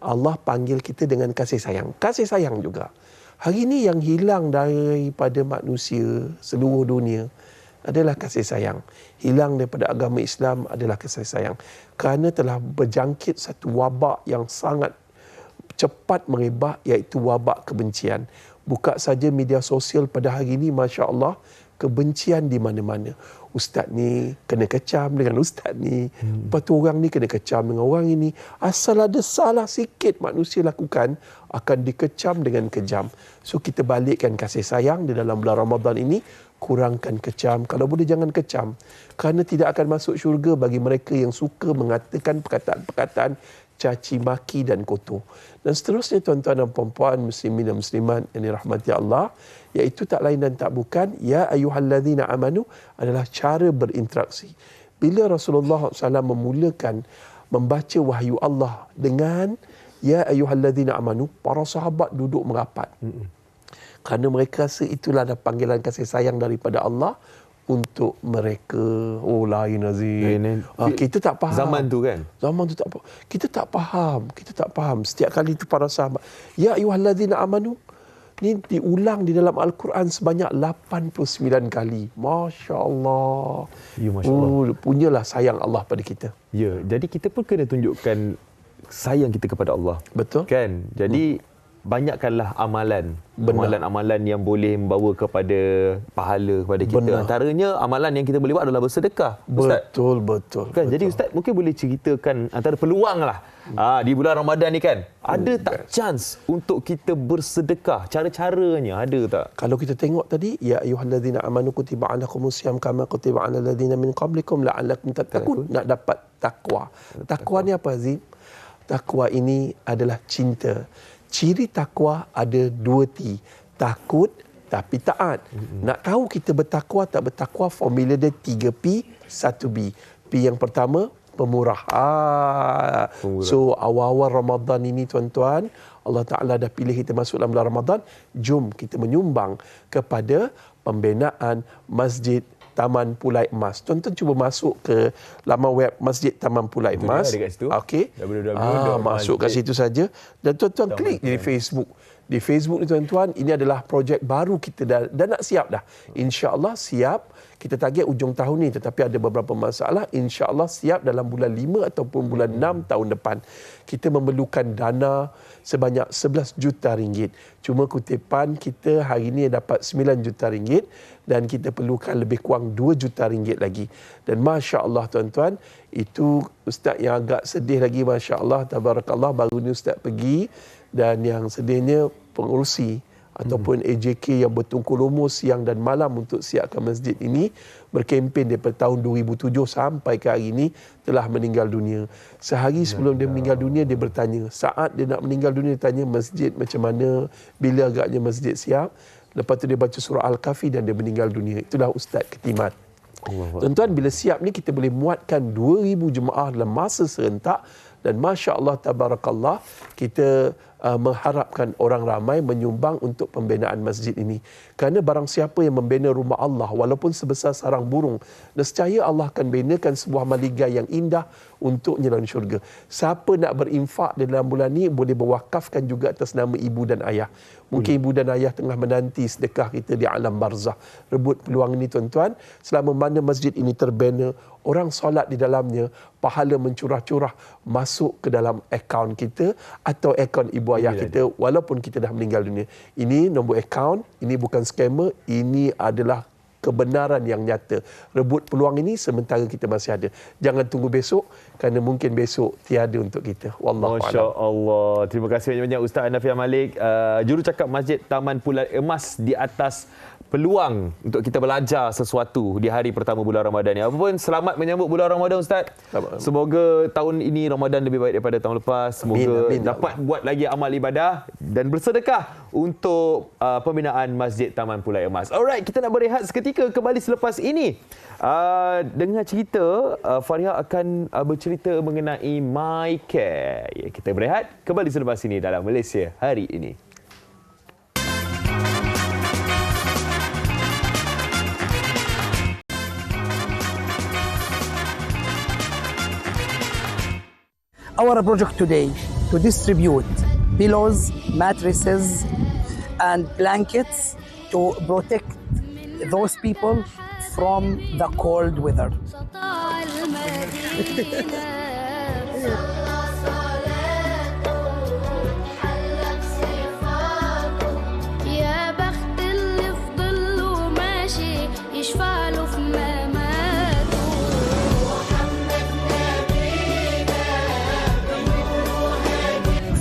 Allah panggil kita dengan kasih sayang. Kasih sayang juga. Hari ini yang hilang daripada manusia seluruh dunia adalah kasih sayang. Hilang daripada agama Islam adalah kasih sayang. Kerana telah berjangkit satu wabak yang sangat cepat merebak, iaitu wabak kebencian. Buka saja media sosial pada hari ini, Masya Allah, kebencian di mana-mana. Ustaz ni kena kecam dengan ustaz ni. Lepas tu orang ni kena kecam dengan orang ini. Asal ada salah sikit manusia lakukan, akan dikecam dengan kejam. So kita balikkan kasih sayang di dalam bulan Ramadan ini. Kurangkan kecam. Kalau boleh jangan kecam. Kerana tidak akan masuk syurga bagi mereka yang suka mengatakan perkataan-perkataan caci maki dan kotor. Dan seterusnya tuan-tuan dan puan-puan muslimin dan muslimat yang dirahmati Allah, iaitu tak lain dan tak bukan, ya ayyuhalladzina amanu adalah cara berinteraksi. Bila Rasulullah SAW memulakan membaca wahyu Allah dengan ya ayyuhalladzina amanu, para sahabat duduk merapat. Kerana mereka rasa itulah ada panggilan kasih sayang daripada Allah untuk mereka. Oh, lain Aziz. Kita tak faham. Zaman tu kan? Zaman tu tak faham. Kita tak faham. Setiap kali itu para sahabat, ya ayyuhalladzina amanu, ni diulang di dalam Al-Quran sebanyak 89 kali. Masya Allah. Ya, Masya Allah. Punyalah sayang Allah pada kita. Ya, jadi kita pun kena tunjukkan sayang kita kepada Allah. Betul. Kan? Jadi banyakkanlah amalan yang boleh membawa kepada pahala kepada kita. Benar. Antaranya amalan yang kita boleh buat adalah bersedekah. Ustaz. Betul. Kan? Jadi Ustaz mungkin boleh ceritakan antara peluang lah di bulan Ramadan ni kan. Ada tak chance untuk kita bersedekah? Cara-caranya ada tak? Kalau kita tengok tadi, ya ayyuhallazina amanu kutiba alaikumusiyam kama kutiba alal ladzina min qablikum la'allakum tattaqun. Nak dapat takwa. Takwa ni apa, Azim? Takwa ini adalah cinta. Ciri takwa ada 2 T. Takut tapi taat. Nak tahu kita bertakwa tak bertakwa, formula dia 3P, 1B. P yang pertama, pemurah. So awal-awal Ramadan ini tuan-tuan, Allah Ta'ala dah pilih kita masuk dalam bulan Ramadan. Jom kita menyumbang kepada pembinaan Masjid Taman Pulai Emas. Tuan-tuan cuba masuk ke laman web Masjid Taman Pulai Emas. Okey. Masuk kat situ saja dan tuan-tuan klik di Facebook. Di Facebook ni tuan-tuan, ini adalah projek baru kita dah nak siap dah. Insya-Allah siap. Kita target ujung tahun ni, tetapi ada beberapa masalah. Insya-Allah siap dalam bulan 5 ataupun bulan 6 tahun depan. Kita memerlukan dana sebanyak 11 juta ringgit. Cuma kutipan kita hari ini dapat 9 juta ringgit dan kita perlukan lebih kurang 2 juta ringgit lagi. Dan masya-Allah tuan-tuan, itu ustaz yang agak sedih lagi, masya-Allah, tabarakallah, baru ni ustaz pergi dan yang sedihnya pengurusi ataupun AJK yang bertungkul lumus siang dan malam untuk siapkan masjid ini berkempen daripada tahun 2007 sampai ke hari ini telah meninggal dunia. Sehari sebelum dia meninggal dunia, dia bertanya, saat dia nak meninggal dunia, dia tanya masjid macam mana, bila agaknya masjid siap. Lepas tu dia baca surah Al-Kahfi dan dia meninggal dunia. Itulah Ustaz Ketimat. Tuan-tuan, bila siap ni kita boleh muatkan 2,000 jemaah dalam masa serentak dan masya-Allah tabarakallah, kita mengharapkan orang ramai menyumbang untuk pembinaan masjid ini. Kerana barang siapa yang membina rumah Allah walaupun sebesar sarang burung, nescaya Allah akan binakan sebuah maligai yang indah untuknya dalam syurga. Siapa nak berinfak dalam bulan ini boleh berwakafkan juga atas nama ibu dan ayah. Mungkin ibu dan ayah tengah menanti sedekah kita di alam barzah. Rebut peluang ini tuan-tuan. Selama mana masjid ini terbina, orang solat di dalamnya, pahala mencurah-curah masuk ke dalam akaun kita atau akaun ibu ayah kita walaupun kita dah meninggal dunia. Ini nombor akaun, ini bukan scammer, ini adalah kebenaran yang nyata. Rebut peluang ini sementara kita masih ada. Jangan tunggu besok kerana mungkin besok tiada untuk kita. Wallahu a'lam. Masya-Allah. Terima kasih banyak-banyak Ustaz Hanafiah Malik, jurucakap Masjid Taman Pulai Emas, di atas peluang untuk kita belajar sesuatu di hari pertama bulan Ramadan ni. Apapun, selamat menyambut bulan Ramadan Ustaz. Semoga tahun ini Ramadan lebih baik daripada tahun lepas. Semoga dapat buat lagi amal ibadah dan bersedekah untuk pembinaan Masjid Taman Pulai Emas. Alright, kita nak berehat seketika, kembali selepas ini. Dengar cerita, Fariha akan bercerita mengenai My Care. Kita berehat, kembali selepas ini dalam Malaysia Hari Ini. Our project today to distribute pillows, mattresses, and blankets to protect those people from the cold weather.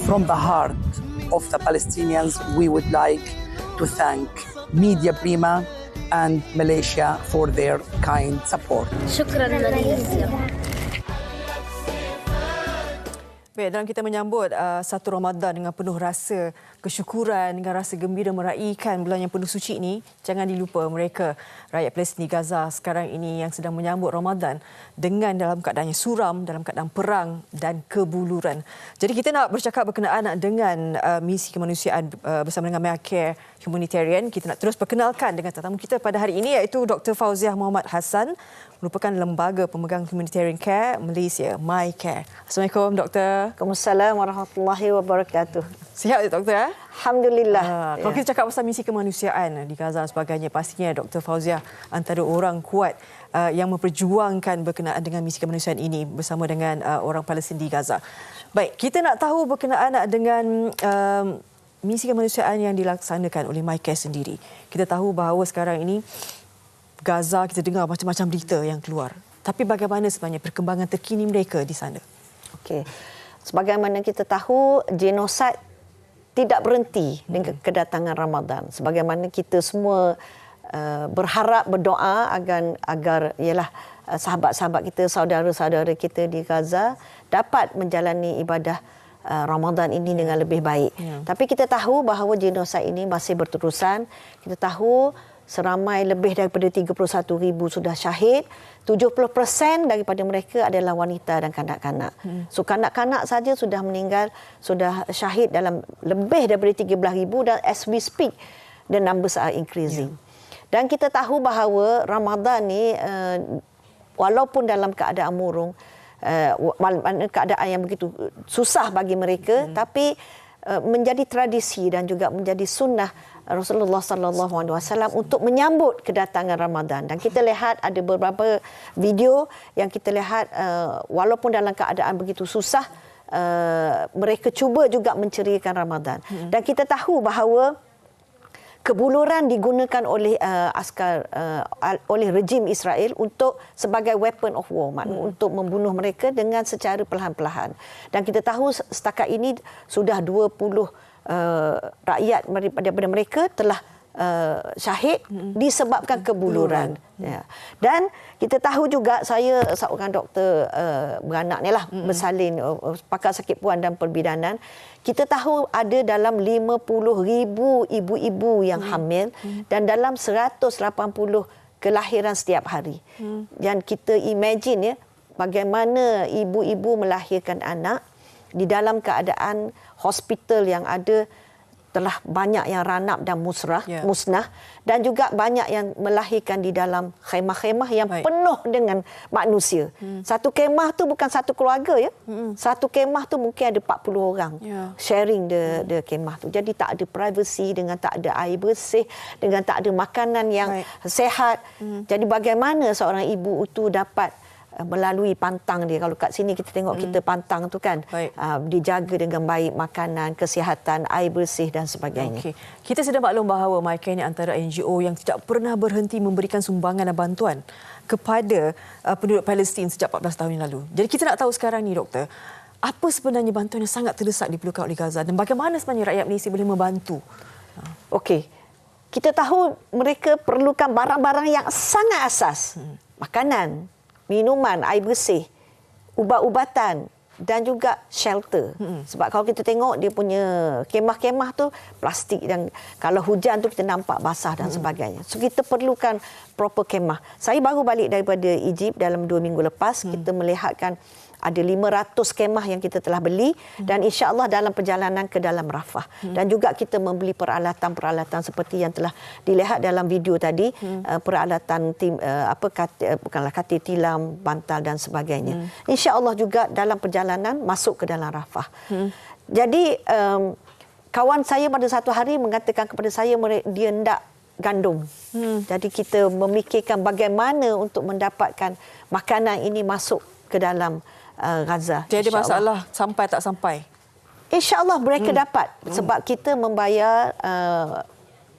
From the heart of the Palestinians, we would like to thank Media Prima and Malaysia for their kind support. Syukran Malaysia. Baik, dalam kita menyambut satu Ramadan dengan penuh rasa kesyukuran, dengan rasa gembira meraihkan bulan yang penuh suci ini, jangan dilupa mereka, rakyat Palestin di Gaza sekarang ini yang sedang menyambut Ramadan dengan dalam keadaan yang suram, dalam keadaan perang dan kebuluran. Jadi kita nak bercakap berkenaan dengan misi kemanusiaan bersama dengan My Care Humanitarian. Kita nak terus perkenalkan dengan tetamu kita pada hari ini, iaitu Dr. Fauziah Muhammad Hassan, merupakan lembaga pemegang humanitarian care Malaysia, My Care. Assalamualaikum Doktor. Waalaikumsalam warahmatullahi wabarakatuh. Sihat Doktor? Alhamdulillah. Kalau kita cakap pasal misi kemanusiaan di Gaza dan sebagainya, pastinya Dr. Fauziah antara orang kuat yang memperjuangkan berkenaan dengan misi kemanusiaan ini bersama dengan orang Palestin di Gaza. Baik, kita nak tahu berkenaan dengan misi kemanusiaan yang dilaksanakan oleh MyCare sendiri. Kita tahu bahawa sekarang ini Gaza kita dengar macam-macam berita yang keluar. Tapi bagaimana sebenarnya perkembangan terkini mereka di sana? Okey. Sebagaimana kita tahu, genosid tidak berhenti dengan kedatangan Ramadan. Sebagaimana kita semua berharap, berdoa agar ialah sahabat-sahabat kita, saudara-saudara kita di Gaza dapat menjalani ibadah Ramadan ini dengan lebih baik. Tapi kita tahu bahawa genosid ini masih berterusan. Kita tahu seramai lebih daripada 31,000 sudah syahid. 70% daripada mereka adalah wanita dan kanak-kanak. So kanak-kanak saja sudah meninggal, sudah syahid dalam lebih daripada 13,000 dan as we speak the numbers are increasing. Dan kita tahu bahawa Ramadan ni walaupun dalam keadaan murung, keadaan yang begitu susah bagi mereka, tapi menjadi tradisi dan juga menjadi sunnah Rasulullah sallallahu alaihi wasallam untuk menyambut kedatangan Ramadan. Dan kita lihat ada beberapa video yang kita lihat walaupun dalam keadaan begitu susah, mereka cuba juga menceriakan Ramadan. Dan kita tahu bahawa kebuluran digunakan oleh oleh rejim Israel untuk sebagai weapon of war, maknanya untuk membunuh mereka dengan secara perlahan-lahan. Dan kita tahu setakat ini sudah 20 rakyat daripada mereka telah syahid disebabkan kebuluran. Ya. Dan kita tahu juga, saya seorang doktor beranak ni lah, bersalin, pakar sakit puan dan perbidanan. Kita tahu ada dalam 50,000 ibu-ibu yang hamil dan dalam 180 kelahiran setiap hari. Dan kita imagine ya, bagaimana ibu-ibu melahirkan anak di dalam keadaan hospital yang ada telah banyak yang ranap dan musnah, dan juga banyak yang melahirkan di dalam khemah-khemah yang penuh dengan manusia. Satu kemah tu bukan satu keluarga ya. Satu kemah tu mungkin ada 40 orang sharing the kemah tu. Jadi tak ada privacy, dengan tak ada air bersih, dengan tak ada makanan yang sehat. Jadi bagaimana seorang ibu itu dapat melalui pantang dia. Kalau kat sini kita tengok kita pantang tu kan, dijaga dengan baik makanan, kesihatan, air bersih dan sebagainya. Okay. Kita sedang maklum bahawa MyCare ini antara NGO yang tidak pernah berhenti memberikan sumbangan dan bantuan kepada penduduk Palestin sejak 14 tahun yang lalu. Jadi kita nak tahu sekarang ni, doktor, apa sebenarnya bantuan yang sangat terdesak diperlukan oleh Gaza dan bagaimana sebenarnya rakyat Malaysia boleh membantu? Okey. Kita tahu mereka perlukan barang-barang yang sangat asas. Makanan, minuman, air bersih, ubat-ubatan dan juga shelter. Sebab kalau kita tengok dia punya kemah-kemah tu plastik dan kalau hujan tu kita nampak basah dan sebagainya. So kita perlukan proper kemah. Saya baru balik daripada Egypt dalam 2 minggu lepas. Kita melihatkan ada 500 kemah yang kita telah beli dan insya-Allah dalam perjalanan ke dalam Rafah. Dan juga kita membeli peralatan-peralatan seperti yang telah dilihat dalam video tadi, peralatan bukanlah katil tilam, bantal dan sebagainya. Insya-Allah juga dalam perjalanan masuk ke dalam Rafah. Jadi kawan saya pada satu hari mengatakan kepada saya dia hendak gandum. Jadi kita memikirkan bagaimana untuk mendapatkan makanan ini masuk ke dalam Gaza. Tiada masalah sampai tak sampai? InsyaAllah mereka dapat sebab kita membayar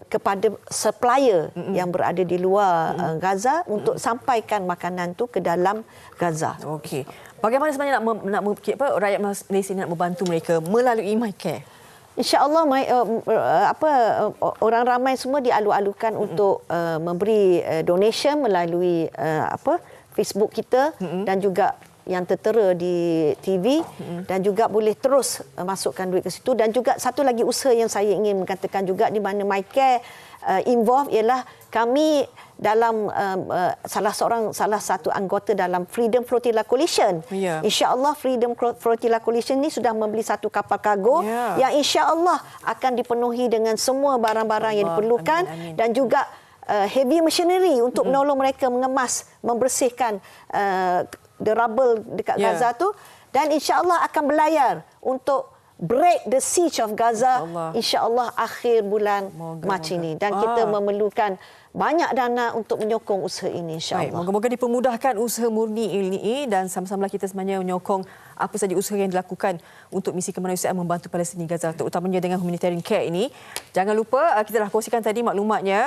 kepada supplier yang berada di luar Gaza untuk sampaikan makanan tu ke dalam Gaza. Okey. Bagaimana sebenarnya nak rakyat Malaysia nak membantu mereka melalui MyCare? InsyaAllah orang ramai semua dialu-alukan untuk memberi donation melalui Facebook kita dan juga yang tertera di TV dan juga boleh terus masukkan duit ke situ. Dan juga satu lagi usaha yang saya ingin mengatakan juga di mana MyCare involved ialah kami dalam salah satu anggota dalam Freedom Flotilla Coalition. InsyaAllah Freedom Flotilla Coalition ni sudah membeli satu kapal kargo yang insyaAllah akan dipenuhi dengan semua barang-barang yang diperlukan dan juga heavy machinery untuk menolong mereka mengemas, membersihkan the rubble dekat Gaza tu, dan insya-Allah akan berlayar untuk break the siege of Gaza insya-Allah akhir bulan Mac ini. Dan kita memerlukan banyak dana untuk menyokong usaha ini, insya-Allah. Moga-moga dipermudahkan usaha murni ini dan sama-sama kita sebenarnya menyokong apa saja usaha yang dilakukan untuk misi kemanusiaan membantu Palestin Gaza, terutamanya dengan humanitarian care ini. Jangan lupa kita dah kongsikan tadi maklumatnya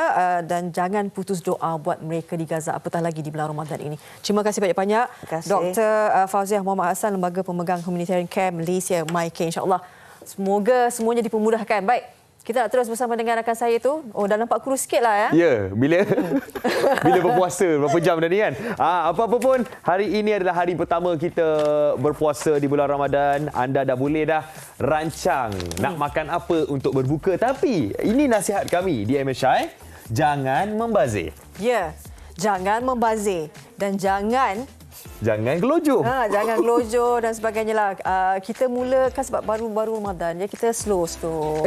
dan jangan putus doa buat mereka di Gaza, apatah lagi di bulan Ramadan ini. Terima kasih banyak-banyak Dr. Fauziah Muhammad Hassan, Lembaga Pemegang Humanitarian Care Malaysia, MyCare. InsyaAllah semoga semuanya dipermudahkan. Baik, kita nak terus bersama dengan rakan saya tu. Oh, dah nampak kurus sikit lah ya. Ya, bila berpuasa berapa jam dah ni kan. Apa-apa pun, hari ini adalah hari pertama kita berpuasa di bulan Ramadan. Anda dah boleh dah rancang nak makan apa untuk berbuka. Tapi ini nasihat kami di MSI, jangan membazir. Ya, jangan membazir dan jangan gelojoh. Jangan gelojoh dan sebagainya lah. Kita mulakan sebab baru-baru Ramadan. Ya, kita slow.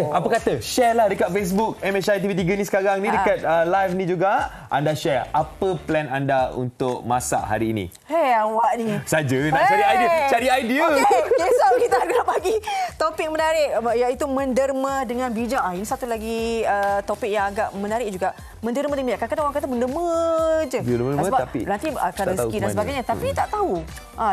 Apa kata? Share lah dekat Facebook MSI TV3 ni sekarang ni, dekat live ni juga. Anda share apa plan anda untuk masak hari ini. Hei, awak ni. Saja nak cari idea. Okey, so kita nak bagi topik menarik iaitu menderma dengan bijak. Ini satu lagi topik yang agak menarik juga. Menderma dengan bijak. Kadang-kadang orang kata menderma je. Sebab tapi nanti akan rezeki dan sebagainya. Tapi tak tahu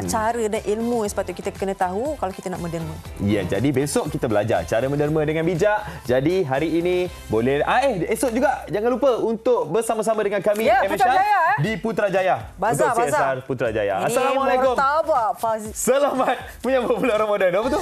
cara dan ilmu yang sepatutnya kita kena tahu kalau kita nak menderma. Ya, jadi besok kita belajar cara menderma dengan bijak. Jadi hari ini boleh esok juga jangan lupa untuk bersama-sama dengan kami MSI di Putrajaya. Bazar. Putrajaya. Ini Assalamualaikum. Murtabak, Selamat menyambut bulan Ramadan. Apa tu?